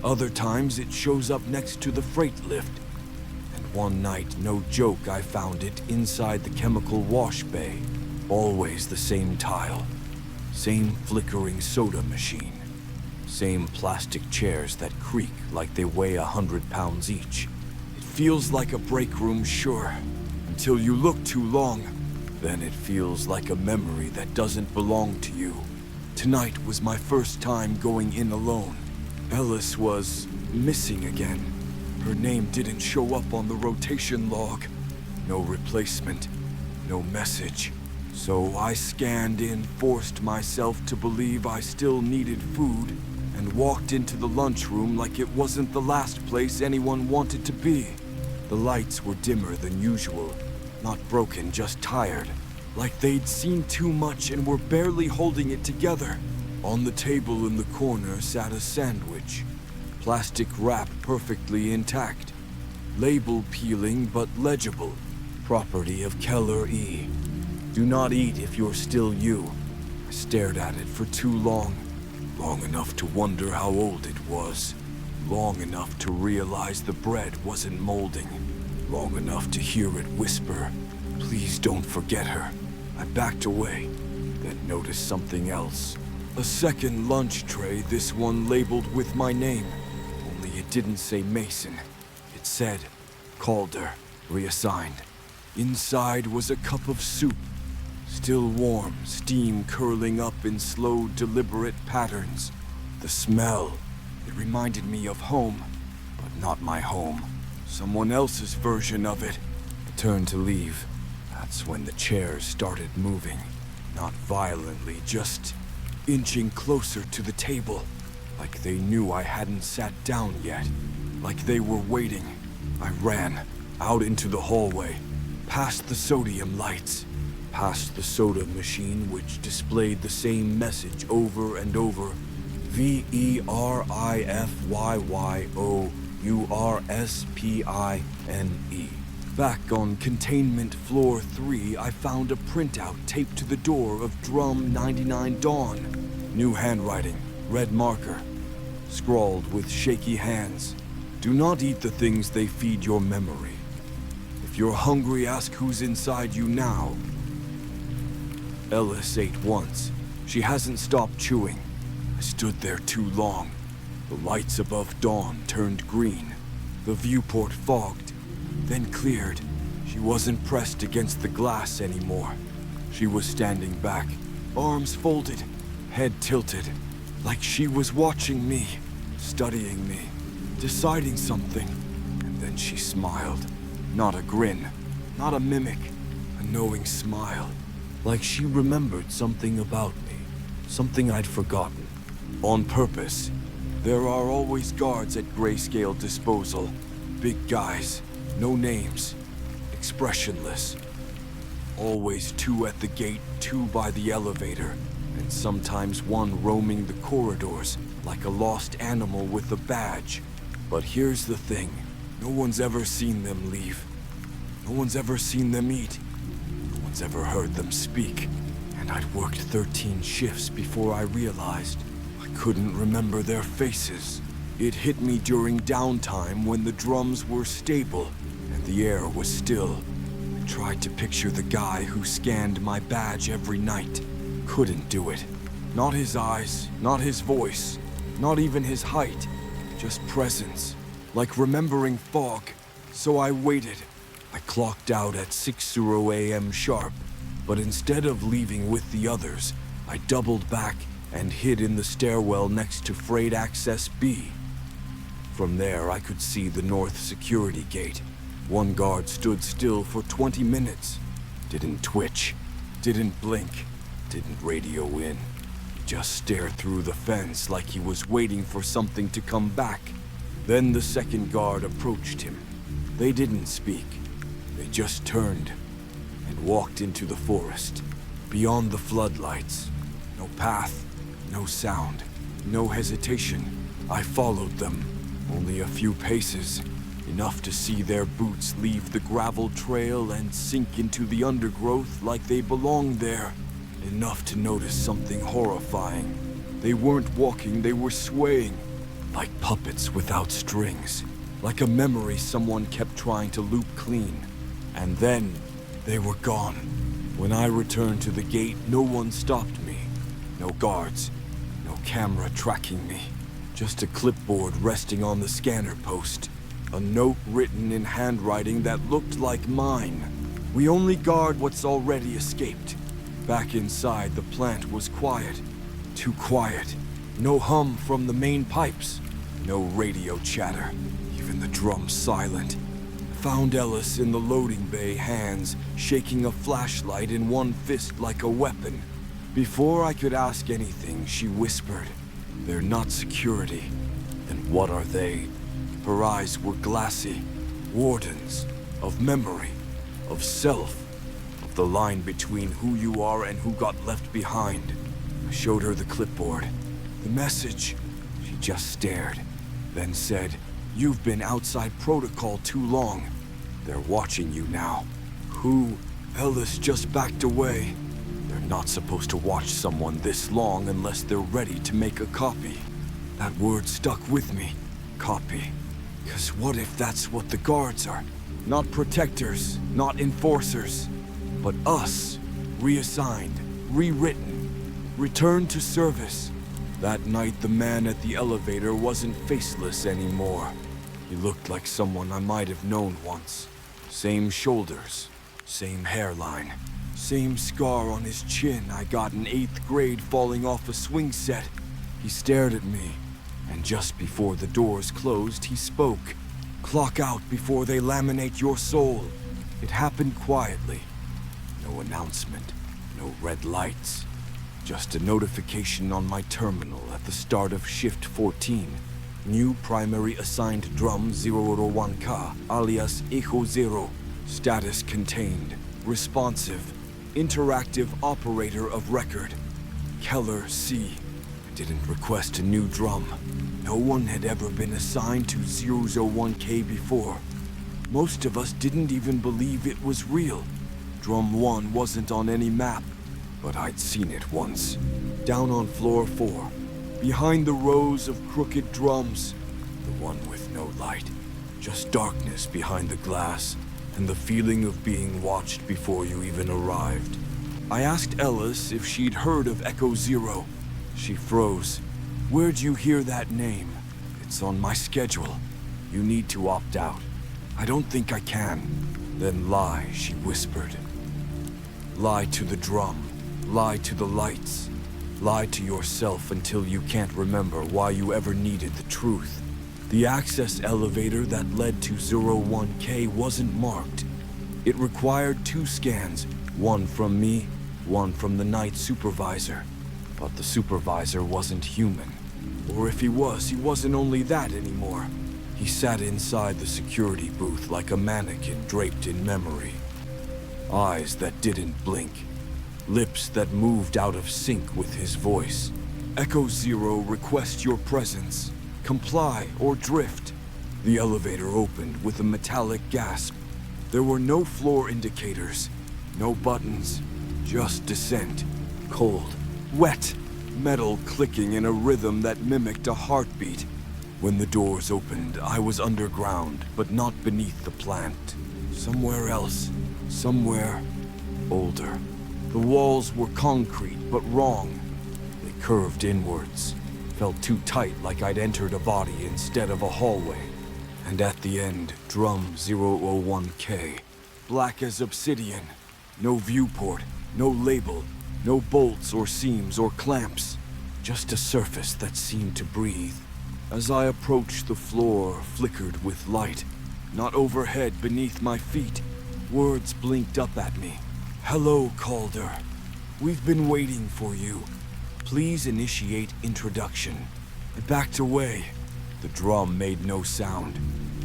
Other times it shows up next to the freight lift. And one night, no joke, I found it inside the chemical wash bay. Always the same tile. Same flickering soda machine. Same plastic chairs that creak like they weigh 100 pounds each. It feels like a break room, sure, until you look too long. Then it feels like a memory that doesn't belong to you. Tonight was my first time going in alone. Ellis was missing again. Her name didn't show up on the rotation log. No replacement, no message. So I scanned in, forced myself to believe I still needed food, and walked into the lunchroom like it wasn't the last place anyone wanted to be. The lights were dimmer than usual. Not broken, just tired. Like they'd seen too much and were barely holding it together. On the table in the corner sat a sandwich. Plastic wrap perfectly intact. Label peeling but legible. Property of Keller E. Do not eat if you're still you. I stared at it for too long. Long enough to wonder how old it was. Long enough to realize the bread wasn't molding. Long enough to hear it whisper, "Please don't forget her." I backed away, then noticed something else. A second lunch tray, this one labeled with my name. Only it didn't say Mason. It said Calder, reassigned. Inside was a cup of soup. Still warm, steam curling up in slow, deliberate patterns. The smell, it reminded me of home, but not my home. Someone else's version of it. I turned to leave. That's when the chairs started moving. Not violently, just inching closer to the table. Like they knew I hadn't sat down yet. Like they were waiting. I ran out into the hallway, past the sodium lights, past the soda machine which displayed the same message over and over. VERIFYYOURSPINE. Back on containment floor 3, I found a printout taped to the door of drum 99 Dawn. New handwriting, red marker, scrawled with shaky hands. Do not eat the things they feed your memory. If you're hungry, ask who's inside you now. Ellis ate once. She hasn't stopped chewing. I stood there too long. The lights above Dawn turned green. The viewport fogged, then cleared. She wasn't pressed against the glass anymore. She was standing back, arms folded, head tilted, like she was watching me, studying me, deciding something. And then she smiled. Not a grin, not a mimic, a knowing smile. Like she remembered something about me, something I'd forgotten. On purpose. There are always guards at grayscale disposal. Big guys, no names, expressionless. Always 2 at the gate, 2 by the elevator, and sometimes 1 roaming the corridors like a lost animal with a badge. But here's the thing, no one's ever seen them leave. No one's ever seen them eat. No one's ever heard them speak. And I'd worked 13 shifts before I realized I couldn't remember their faces. It hit me during downtime when the drums were stable and the air was still. I tried to picture the guy who scanned my badge every night. Couldn't do it. Not his eyes, not his voice, not even his height. Just presence, like remembering fog. So I waited. I clocked out at 6:00 a.m. sharp, but instead of leaving with the others, I doubled back and hid in the stairwell next to Freight Access B. From there, I could see the north security gate. 1 guard stood still for 20 minutes. Didn't twitch, didn't blink, didn't radio in. He just stared through the fence like he was waiting for something to come back. Then the second guard approached him. They didn't speak. They just turned and walked into the forest, beyond the floodlights. No path, no sound, no hesitation. I followed them, only a few paces, enough to see their boots leave the gravel trail and sink into the undergrowth like they belonged there. Enough to notice something horrifying. They weren't walking, they were swaying, like puppets without strings, like a memory someone kept trying to loop clean. And then, they were gone. When I returned to the gate, no one stopped me. No guards, no camera tracking me. Just a clipboard resting on the scanner post. A note written in handwriting that looked like mine. We only guard what's already escaped. Back inside, the plant was quiet. Too quiet. No hum from the main pipes. No radio chatter. Even the drums silent. Found Ellis in the loading bay, hands shaking a flashlight in one fist like a weapon. Before I could ask anything, she whispered, "They're not security." Then what are they? Her eyes were glassy. Wardens. Of memory. Of self. Of the line between who you are and who got left behind. I showed her the clipboard. The message. She just stared. Then said, "You've been outside protocol too long. They're watching you now." Who? Ellis just backed away. They're not supposed to watch someone this long unless they're ready to make a copy. That word stuck with me. Copy. 'Cause what if that's what the guards are? Not protectors, not enforcers, but us, reassigned, rewritten, returned to service. That night, the man at the elevator wasn't faceless anymore. He looked like someone I might have known once. Same shoulders, same hairline, same scar on his chin I got in 8th grade falling off a swing set. He stared at me, and just before the doors closed, he spoke. Clock out before they laminate your soul. It happened quietly. No announcement, no red lights. Just a notification on my terminal at the start of Shift 14. New primary assigned drum 001K, alias Echo Zero. Status contained. Responsive. Interactive operator of record. Keller C. I didn't request a new drum. No one had ever been assigned to 001K before. Most of us didn't even believe it was real. Drum 1 wasn't on any map, but I'd seen it once. Down on floor 4, behind the rows of crooked drums. The one with no light. Just darkness behind the glass, and the feeling of being watched before you even arrived. I asked Ellis if she'd heard of Echo Zero. She froze. Where'd you hear that name? It's on my schedule. You need to opt out. I don't think I can. Then lie, she whispered. Lie to the drum. Lie to the lights. Lie to yourself until you can't remember why you ever needed the truth. The access elevator that led to 01K wasn't marked. It required 2 scans, one from me, one from the night supervisor. But the supervisor wasn't human. Or if he wasn't only that anymore. He sat inside the security booth like a mannequin draped in memory. Eyes that didn't blink. Lips that moved out of sync with his voice. Echo Zero requests your presence. Comply or drift. The elevator opened with a metallic gasp. There were no floor indicators, no buttons, just descent. Cold, wet, metal clicking in a rhythm that mimicked a heartbeat. When the doors opened, I was underground, but not beneath the plant. Somewhere else, somewhere older. The walls were concrete, but wrong. They curved inwards. Felt too tight, like I'd entered a body instead of a hallway. And at the end, drum 001K. Black as obsidian. No viewport, no label, no bolts or seams or clamps. Just a surface that seemed to breathe. As I approached, the floor flickered with light. Not overhead, beneath my feet. Words blinked up at me. Hello, Calder. We've been waiting for you. Please initiate introduction. I backed away. The drum made no sound.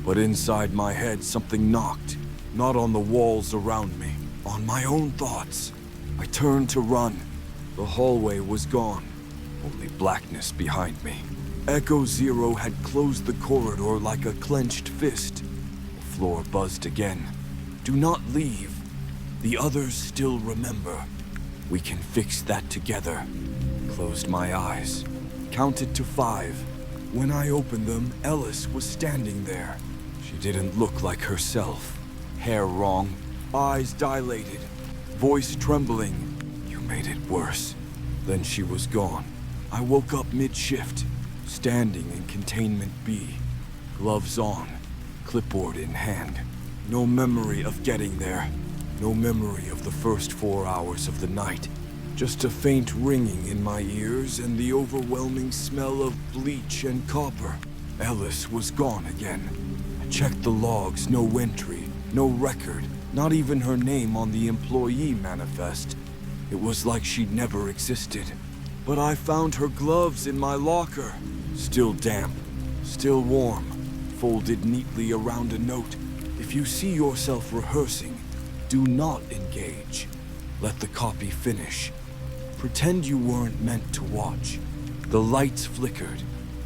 But inside my head, something knocked. Not on the walls around me, on my own thoughts. I turned to run. The hallway was gone. Only blackness behind me. Echo Zero had closed the corridor like a clenched fist. The floor buzzed again. Do not leave. The others still remember. We can fix that together. Closed my eyes. Counted to 5. When I opened them, Ellis was standing there. She didn't look like herself. Hair wrong, eyes dilated, voice trembling. You made it worse. Then she was gone. I woke up mid-shift, standing in containment B. Gloves on, clipboard in hand. No memory of getting there. No memory of the first 4 hours of the night. Just a faint ringing in my ears and the overwhelming smell of bleach and copper. Ellis was gone again. I checked the logs, no entry, no record, not even her name on the employee manifest. It was like she'd never existed. But I found her gloves in my locker. Still damp, still warm, folded neatly around a note. If you see yourself rehearsing, do not engage. Let the copy finish. Pretend you weren't meant to watch. The lights flickered.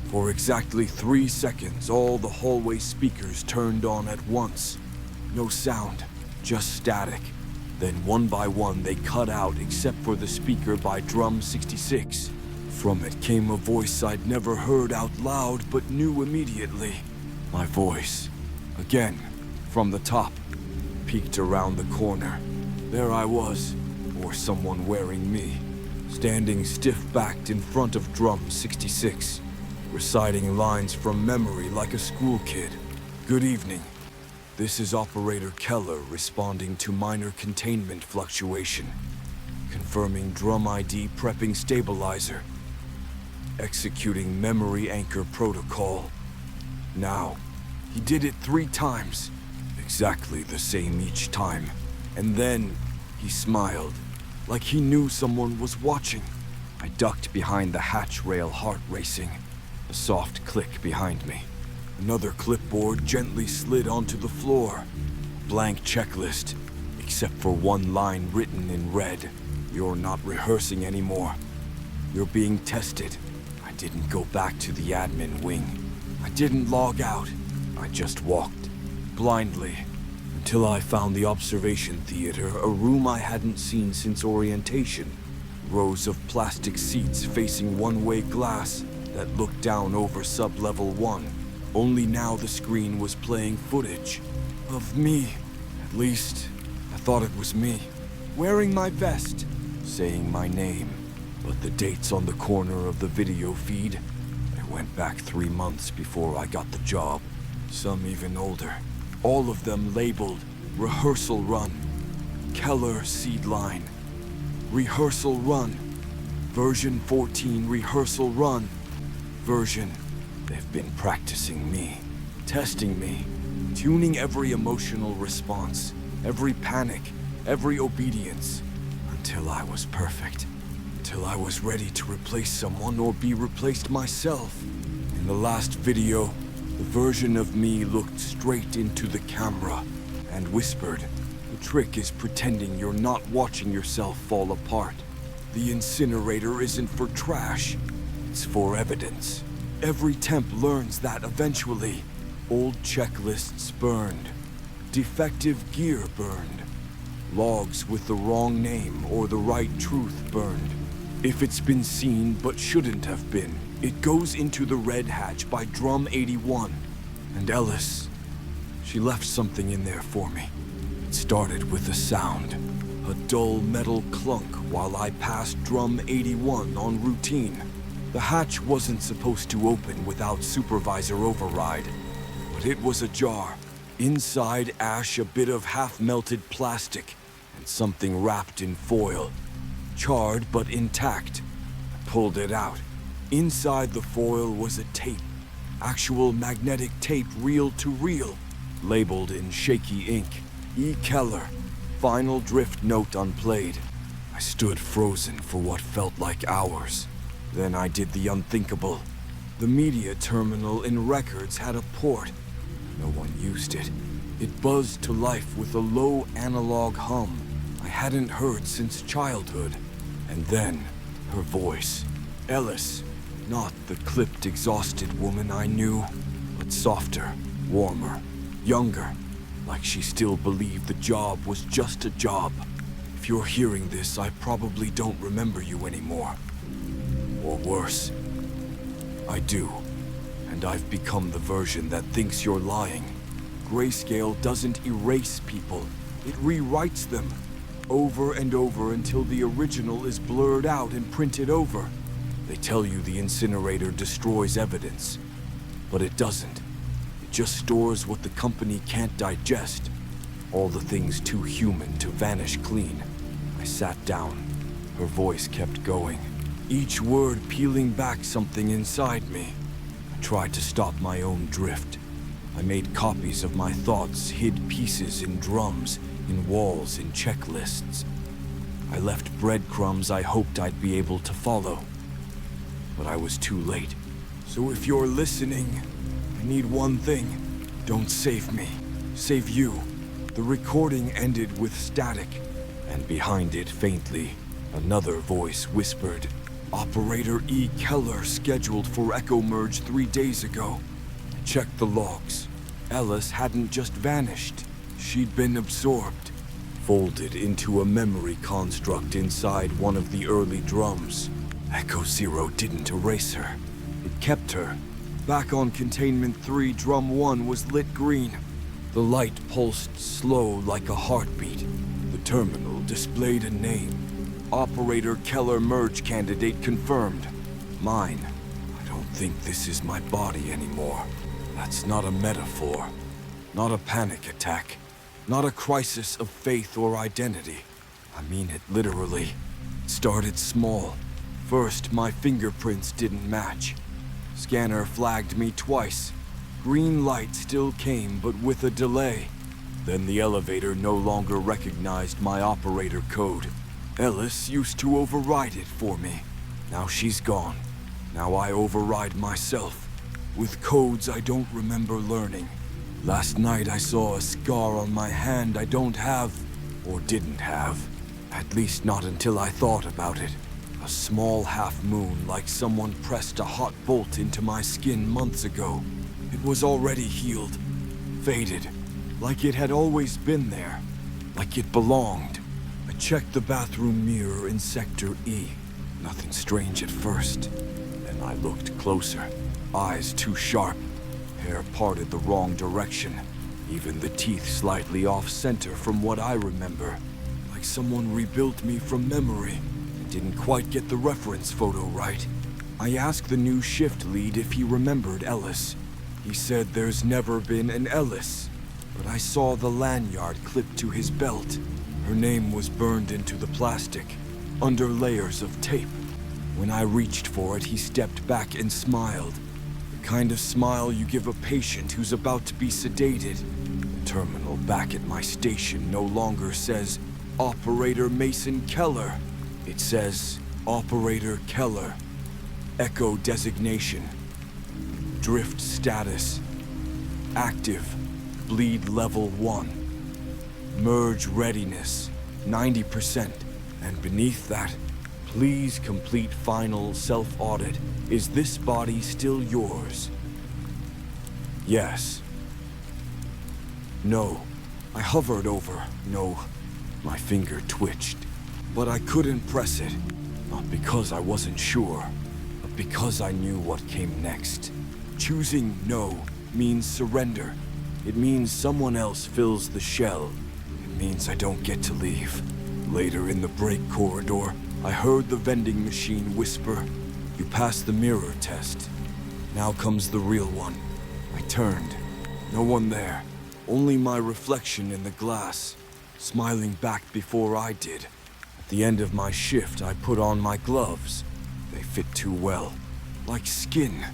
For exactly 3 seconds, all the hallway speakers turned on at once. No sound, just static. Then one by one they cut out except for the speaker by drum 66. From it came a voice I'd never heard out loud but knew immediately. My voice. Again, from the top. Peeked around the corner. There I was, or someone wearing me. standing stiff-backed in front of drum 66, reciting lines from memory like a school kid. Good evening. This is Operator Keller responding to minor containment fluctuation. Confirming drum ID prepping stabilizer. Executing memory anchor protocol. Now, he did it 3 times. Exactly the same each time. And then he smiled, like he knew someone was watching. I ducked behind the hatch rail, heart racing. A soft click behind me. Another clipboard gently slid onto the floor. Blank checklist, except for one line written in red. You're not rehearsing anymore. You're being tested. I didn't go back to the admin wing. I didn't log out. I just walked, blindly, until I found the observation theater, a room I hadn't seen since orientation. Rows of plastic seats facing one-way glass that looked down over sub-level 1. Only now the screen was playing footage of me. At least, I thought it was me. Wearing my vest, saying my name. But the dates on the corner of the video feed, they went back 3 months before I got the job. Some even older. All of them labeled Rehearsal Run. Keller Seed Line. Rehearsal Run. Version 14 Rehearsal Run. Version. They've been practicing me. Testing me. Tuning every emotional response. Every panic. Every obedience. Until I was perfect. Until I was ready to replace someone or be replaced myself. In the last video, the version of me looked straight into the camera and whispered, "The trick is pretending you're not watching yourself fall apart. The incinerator isn't for trash, it's for evidence." Every temp learns that eventually. Old checklists burned. Defective gear burned. Logs with the wrong name or the right truth burned. If it's been seen but shouldn't have been, it goes into the red hatch by drum 81. And Ellis, she left something in there for me. It started with a sound, a dull metal clunk while I passed drum 81 on routine. The hatch wasn't supposed to open without supervisor override, but it was ajar. Inside ash, a bit of half-melted plastic, and something wrapped in foil. Charred but intact. I pulled it out. Inside the foil was a tape. Actual magnetic tape, reel to reel. Labeled in shaky ink. E. Keller. Final drift note unplayed. I stood frozen for what felt like hours. Then I did the unthinkable. The media terminal in records had a port. No one used it. It buzzed to life with a low analog hum I hadn't heard since childhood. And then, her voice. Ellis. Not the clipped, exhausted woman I knew, but softer, warmer, younger. Like she still believed the job was just a job. If you're hearing this, I probably don't remember you anymore. Or worse. I do. And I've become the version that thinks you're lying. Grayscale doesn't erase people. It rewrites them. Over and over until the original is blurred out and printed over. They tell you the incinerator destroys evidence. But it doesn't. It just stores what the company can't digest. All the things too human to vanish clean. I sat down. Her voice kept going. Each word peeling back something inside me. I tried to stop my own drift. I made copies of my thoughts, hid pieces in drums, in walls, in checklists. I left breadcrumbs I hoped I'd be able to follow. But I was too late. So if you're listening, I need one thing. Don't save me. Save you. The recording ended with static, and behind it, faintly, another voice whispered, "Operator E. Keller scheduled for Echo Merge 3 days ago." I checked the logs. Ellis hadn't just vanished. She'd been absorbed, folded into a memory construct inside one of the early drums. Echo Zero didn't erase her. It kept her. Back on Containment 3, Drum 1 was lit green. The light pulsed slow like a heartbeat. The terminal displayed a name. Operator Keller merge candidate confirmed. Mine. I don't think this is my body anymore. That's not a metaphor. Not a panic attack. Not a crisis of faith or identity. I mean it literally. It started small. First, my fingerprints didn't match. Scanner flagged me twice. Green light still came, but with a delay. Then the elevator no longer recognized my operator code. Ellis used to override it for me. Now she's gone. Now I override myself. With codes I don't remember learning. Last night I saw a scar on my hand I don't have, or didn't have. At least not until I thought about it. A small half-moon like someone pressed a hot bolt into my skin months ago. It was already healed. Faded. Like it had always been there. Like it belonged. I checked the bathroom mirror in Sector E. Nothing strange at first. Then I looked closer. Eyes too sharp. Hair parted the wrong direction. Even the teeth slightly off-center from what I remember. Like someone rebuilt me from memory. And didn't quite get the reference photo right. I asked the new shift lead if he remembered Ellis. He said there's never been an Ellis. But I saw the lanyard clipped to his belt. Her name was burned into the plastic, under layers of tape. When I reached for it, he stepped back and smiled. The kind of smile you give a patient who's about to be sedated. The terminal back at my station no longer says, Operator Mason Keller. It says, Operator Keller. Echo designation. Drift status. Active. Bleed level 1. Merge readiness. 90%. And beneath that, please complete final self-audit. Is this body still yours? Yes. No. I hovered over no. My finger twitched. But I couldn't press it. Not because I wasn't sure, but because I knew what came next. Choosing no means surrender. It means someone else fills the shell. It means I don't get to leave. Later in the break corridor, I heard the vending machine whisper, "You passed the mirror test. Now comes the real one." I turned. No one there. Only my reflection in the glass, smiling back before I did. At the end of my shift, I put on my gloves. They fit too well. Like skin.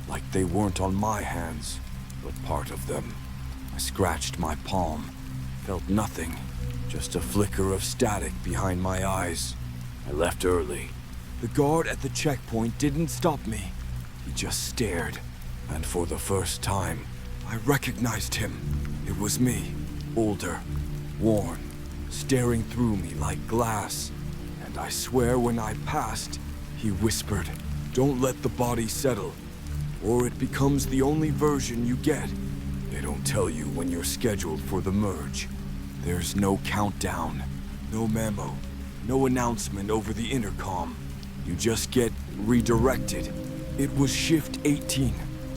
Like they weren't on my hands, but part of them. I scratched my palm. Felt nothing. Just a flicker of static behind my eyes. I left early. The guard at the checkpoint didn't stop me. He just stared. And for the first time, I recognized him. It was me. Older. Worn. Staring through me like glass. And I swear when I passed, he whispered, "Don't let the body settle, or it becomes the only version you get." They don't tell you when you're scheduled for the merge. There's no countdown, no memo, no announcement over the intercom. You just get redirected. It was shift 18.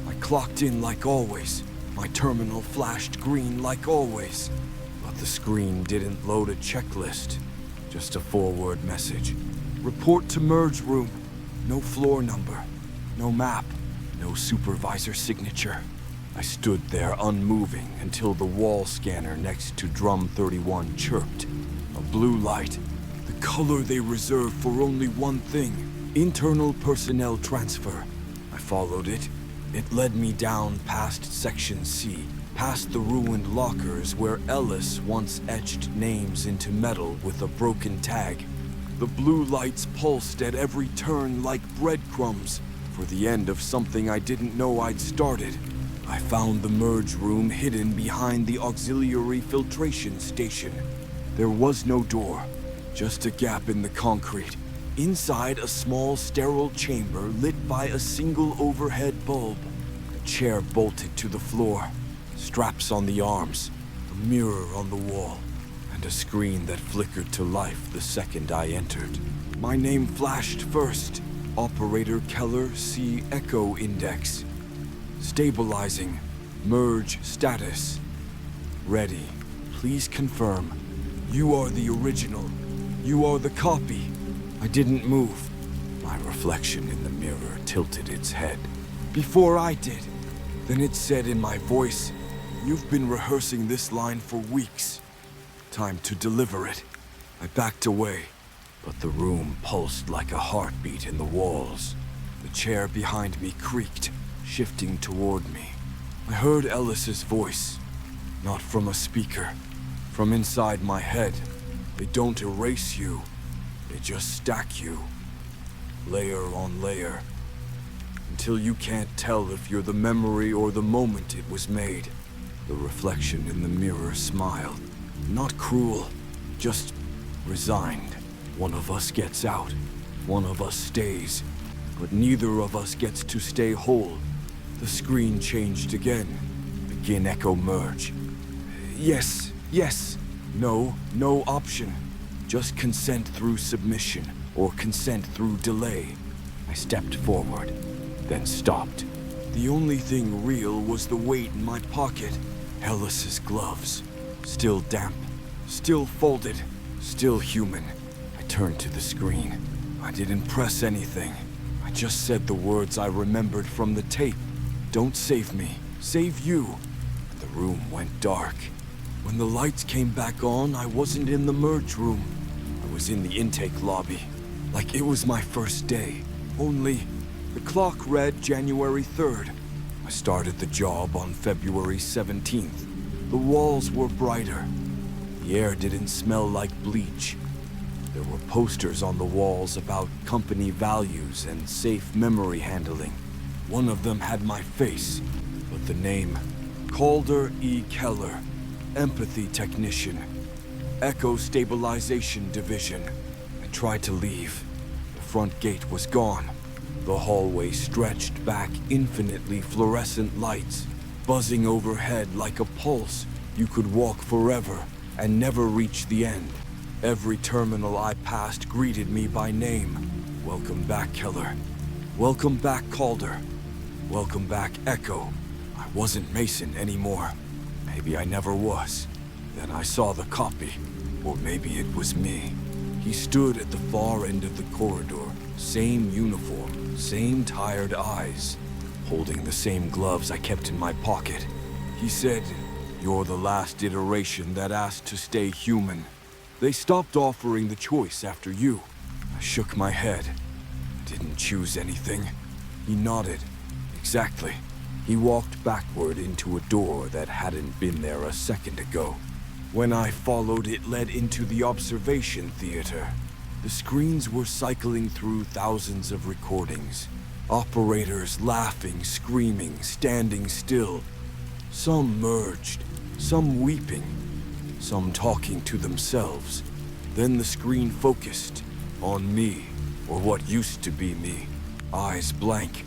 I clocked in like always. My terminal flashed green like always. But the screen didn't load a checklist. Just a forward message. Report to merge room. No floor number. No map. No supervisor signature. I stood there unmoving until the wall scanner next to drum 31 chirped. A blue light. The color they reserve for only one thing. Internal personnel transfer. I followed it. It led me down past Section C, past the ruined lockers where Ellis once etched names into metal with a broken tag. The blue lights pulsed at every turn like breadcrumbs for the end of something I didn't know I'd started. I found the merge room hidden behind the auxiliary filtration station. There was no door, just a gap in the concrete. Inside, a small sterile chamber lit by a single overhead bulb. A chair bolted to the floor, straps on the arms, a mirror on the wall, and a screen that flickered to life the second I entered. My name flashed first. Operator Keller C. Echo Index. Stabilizing. Merge status. Ready. Please confirm. You are the original. You are the copy. I didn't move. My reflection in the mirror tilted its head. Before I did. Then it said in my voice, "You've been rehearsing this line for weeks. Time to deliver it." I backed away, but the room pulsed like a heartbeat in the walls. The chair behind me creaked, shifting toward me. I heard Ellis's voice, not from a speaker, from inside my head. They don't erase you, they just stack you, layer on layer, until you can't tell if you're the memory or the moment it was made. The reflection in the mirror smiled, not cruel, just resigned. One of us gets out, one of us stays, but neither of us gets to stay whole. The screen changed again. Begin echo merge. Yes, yes. No, no option. Just consent through submission, or consent through delay. I stepped forward, then stopped. The only thing real was the weight in my pocket. Ellis's gloves. Still damp, still folded, still human. I turned to the screen. I didn't press anything. I just said the words I remembered from the tape. Don't save me, save you. And the room went dark. When the lights came back on, I wasn't in the merge room. I was in the intake lobby, like it was my first day. Only, the clock read January 3rd. I started the job on February 17th. The walls were brighter. The air didn't smell like bleach. There were posters on the walls about company values and safe memory handling. One of them had my face, but the name, Calder E. Keller, Empathy Technician, Echo Stabilization Division. I tried to leave. The front gate was gone. The hallway stretched back infinitely fluorescent lights, buzzing overhead like a pulse. You could walk forever and never reach the end. Every terminal I passed greeted me by name. Welcome back, Keller. Welcome back, Calder. Welcome back, Echo. I wasn't Mason anymore. Maybe I never was. Then I saw the copy. Or maybe it was me. He stood at the far end of the corridor. Same uniform, same tired eyes, holding the same gloves I kept in my pocket. He said, "You're the last iteration that asked to stay human. They stopped offering the choice after you." I shook my head. I didn't choose anything. He nodded. Exactly. He walked backward into a door that hadn't been there a second ago. When I followed, it led into the observation theater. The screens were cycling through thousands of recordings. Operators laughing, screaming, standing still. Some merged, some weeping, some talking to themselves. Then the screen focused on me, or what used to be me. Eyes blank.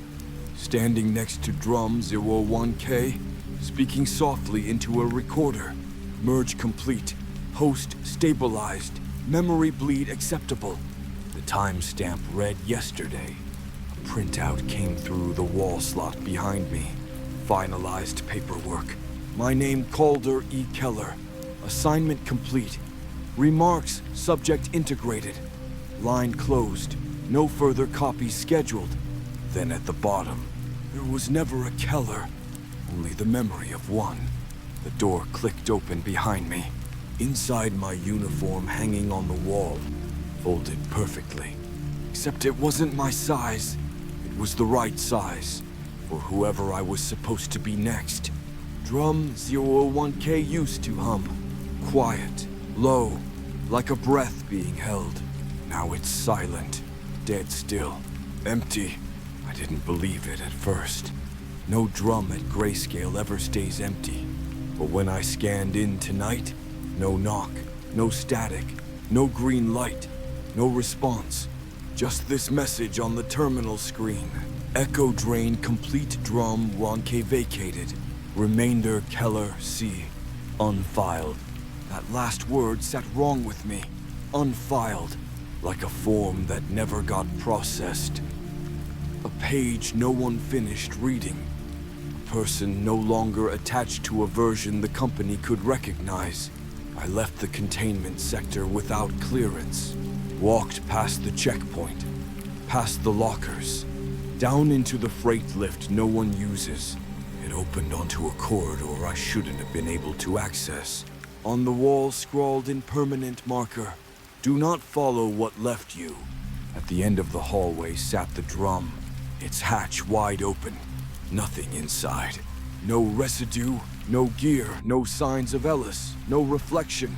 Standing next to drum 01K, speaking softly into a recorder. Merge complete. Host stabilized. Memory bleed acceptable. The timestamp read yesterday. A printout came through the wall slot behind me. Finalized paperwork. My name Calder E. Keller. Assignment complete. Remarks subject integrated. Line closed. No further copies scheduled. Then at the bottom, there was never a Keller, only the memory of one. The door clicked open behind me. Inside my uniform hanging on the wall, folded perfectly. Except it wasn't my size. It was the right size for whoever I was supposed to be next. Drum 01K used to hum. Quiet, low, like a breath being held. Now it's silent, dead still, empty. I didn't believe it at first. No drum at grayscale ever stays empty. But when I scanned in tonight, no knock, no static, no green light, no response. Just this message on the terminal screen. Echo drain complete drum 1K vacated. Remainder Keller C. Unfiled. That last word sat wrong with me. Unfiled. Like a form that never got processed. A page no one finished reading. A person no longer attached to a version the company could recognize. I left the containment sector without clearance. walked past the checkpoint, past the lockers, down into the freight lift no one uses. It opened onto a corridor I shouldn't have been able to access. On the wall scrawled in permanent marker, "Do not follow what left you." At the end of the hallway sat the drum, its hatch wide open. Nothing inside. No residue, no gear, no signs of Ellis, no reflection.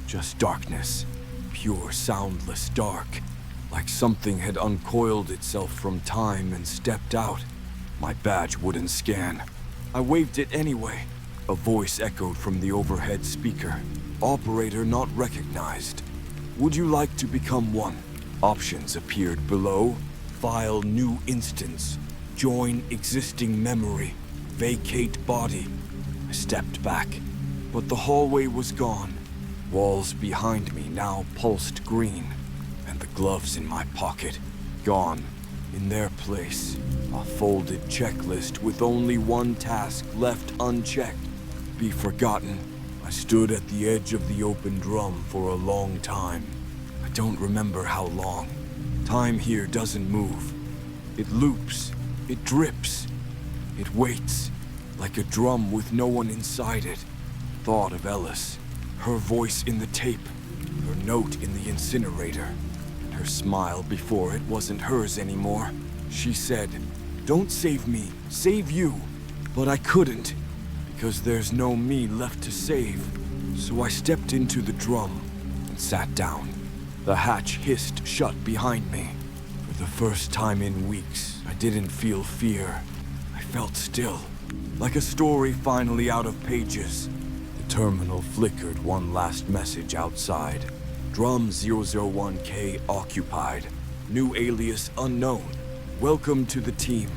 Just darkness. Pure, soundless dark. Like something had uncoiled itself from time and stepped out. My badge wouldn't scan. I waved it anyway. A voice echoed from the overhead speaker. "Operator not recognized. Would you like to become one?" Options appeared below. File new instance. Join existing memory. Vacate body. I stepped back, but the hallway was gone. Walls behind me now pulsed green, and the gloves in my pocket gone. In their place, a folded checklist with only one task left unchecked. Be forgotten. I stood at the edge of the open drum for a long time. I don't remember how long. Time here doesn't move. It loops. It drips. It waits, like a drum with no one inside it. Thought of Ellis, her voice in the tape, her note in the incinerator, and her smile before it wasn't hers anymore. She said, "Don't save me, save you." But I couldn't, because there's no me left to save. So I stepped into the drum and sat down. The hatch hissed shut behind me. For the first time in weeks, I didn't feel fear. I felt still, like a story finally out of pages. The terminal flickered one last message outside. Drum 001K occupied. New alias unknown. Welcome to the team.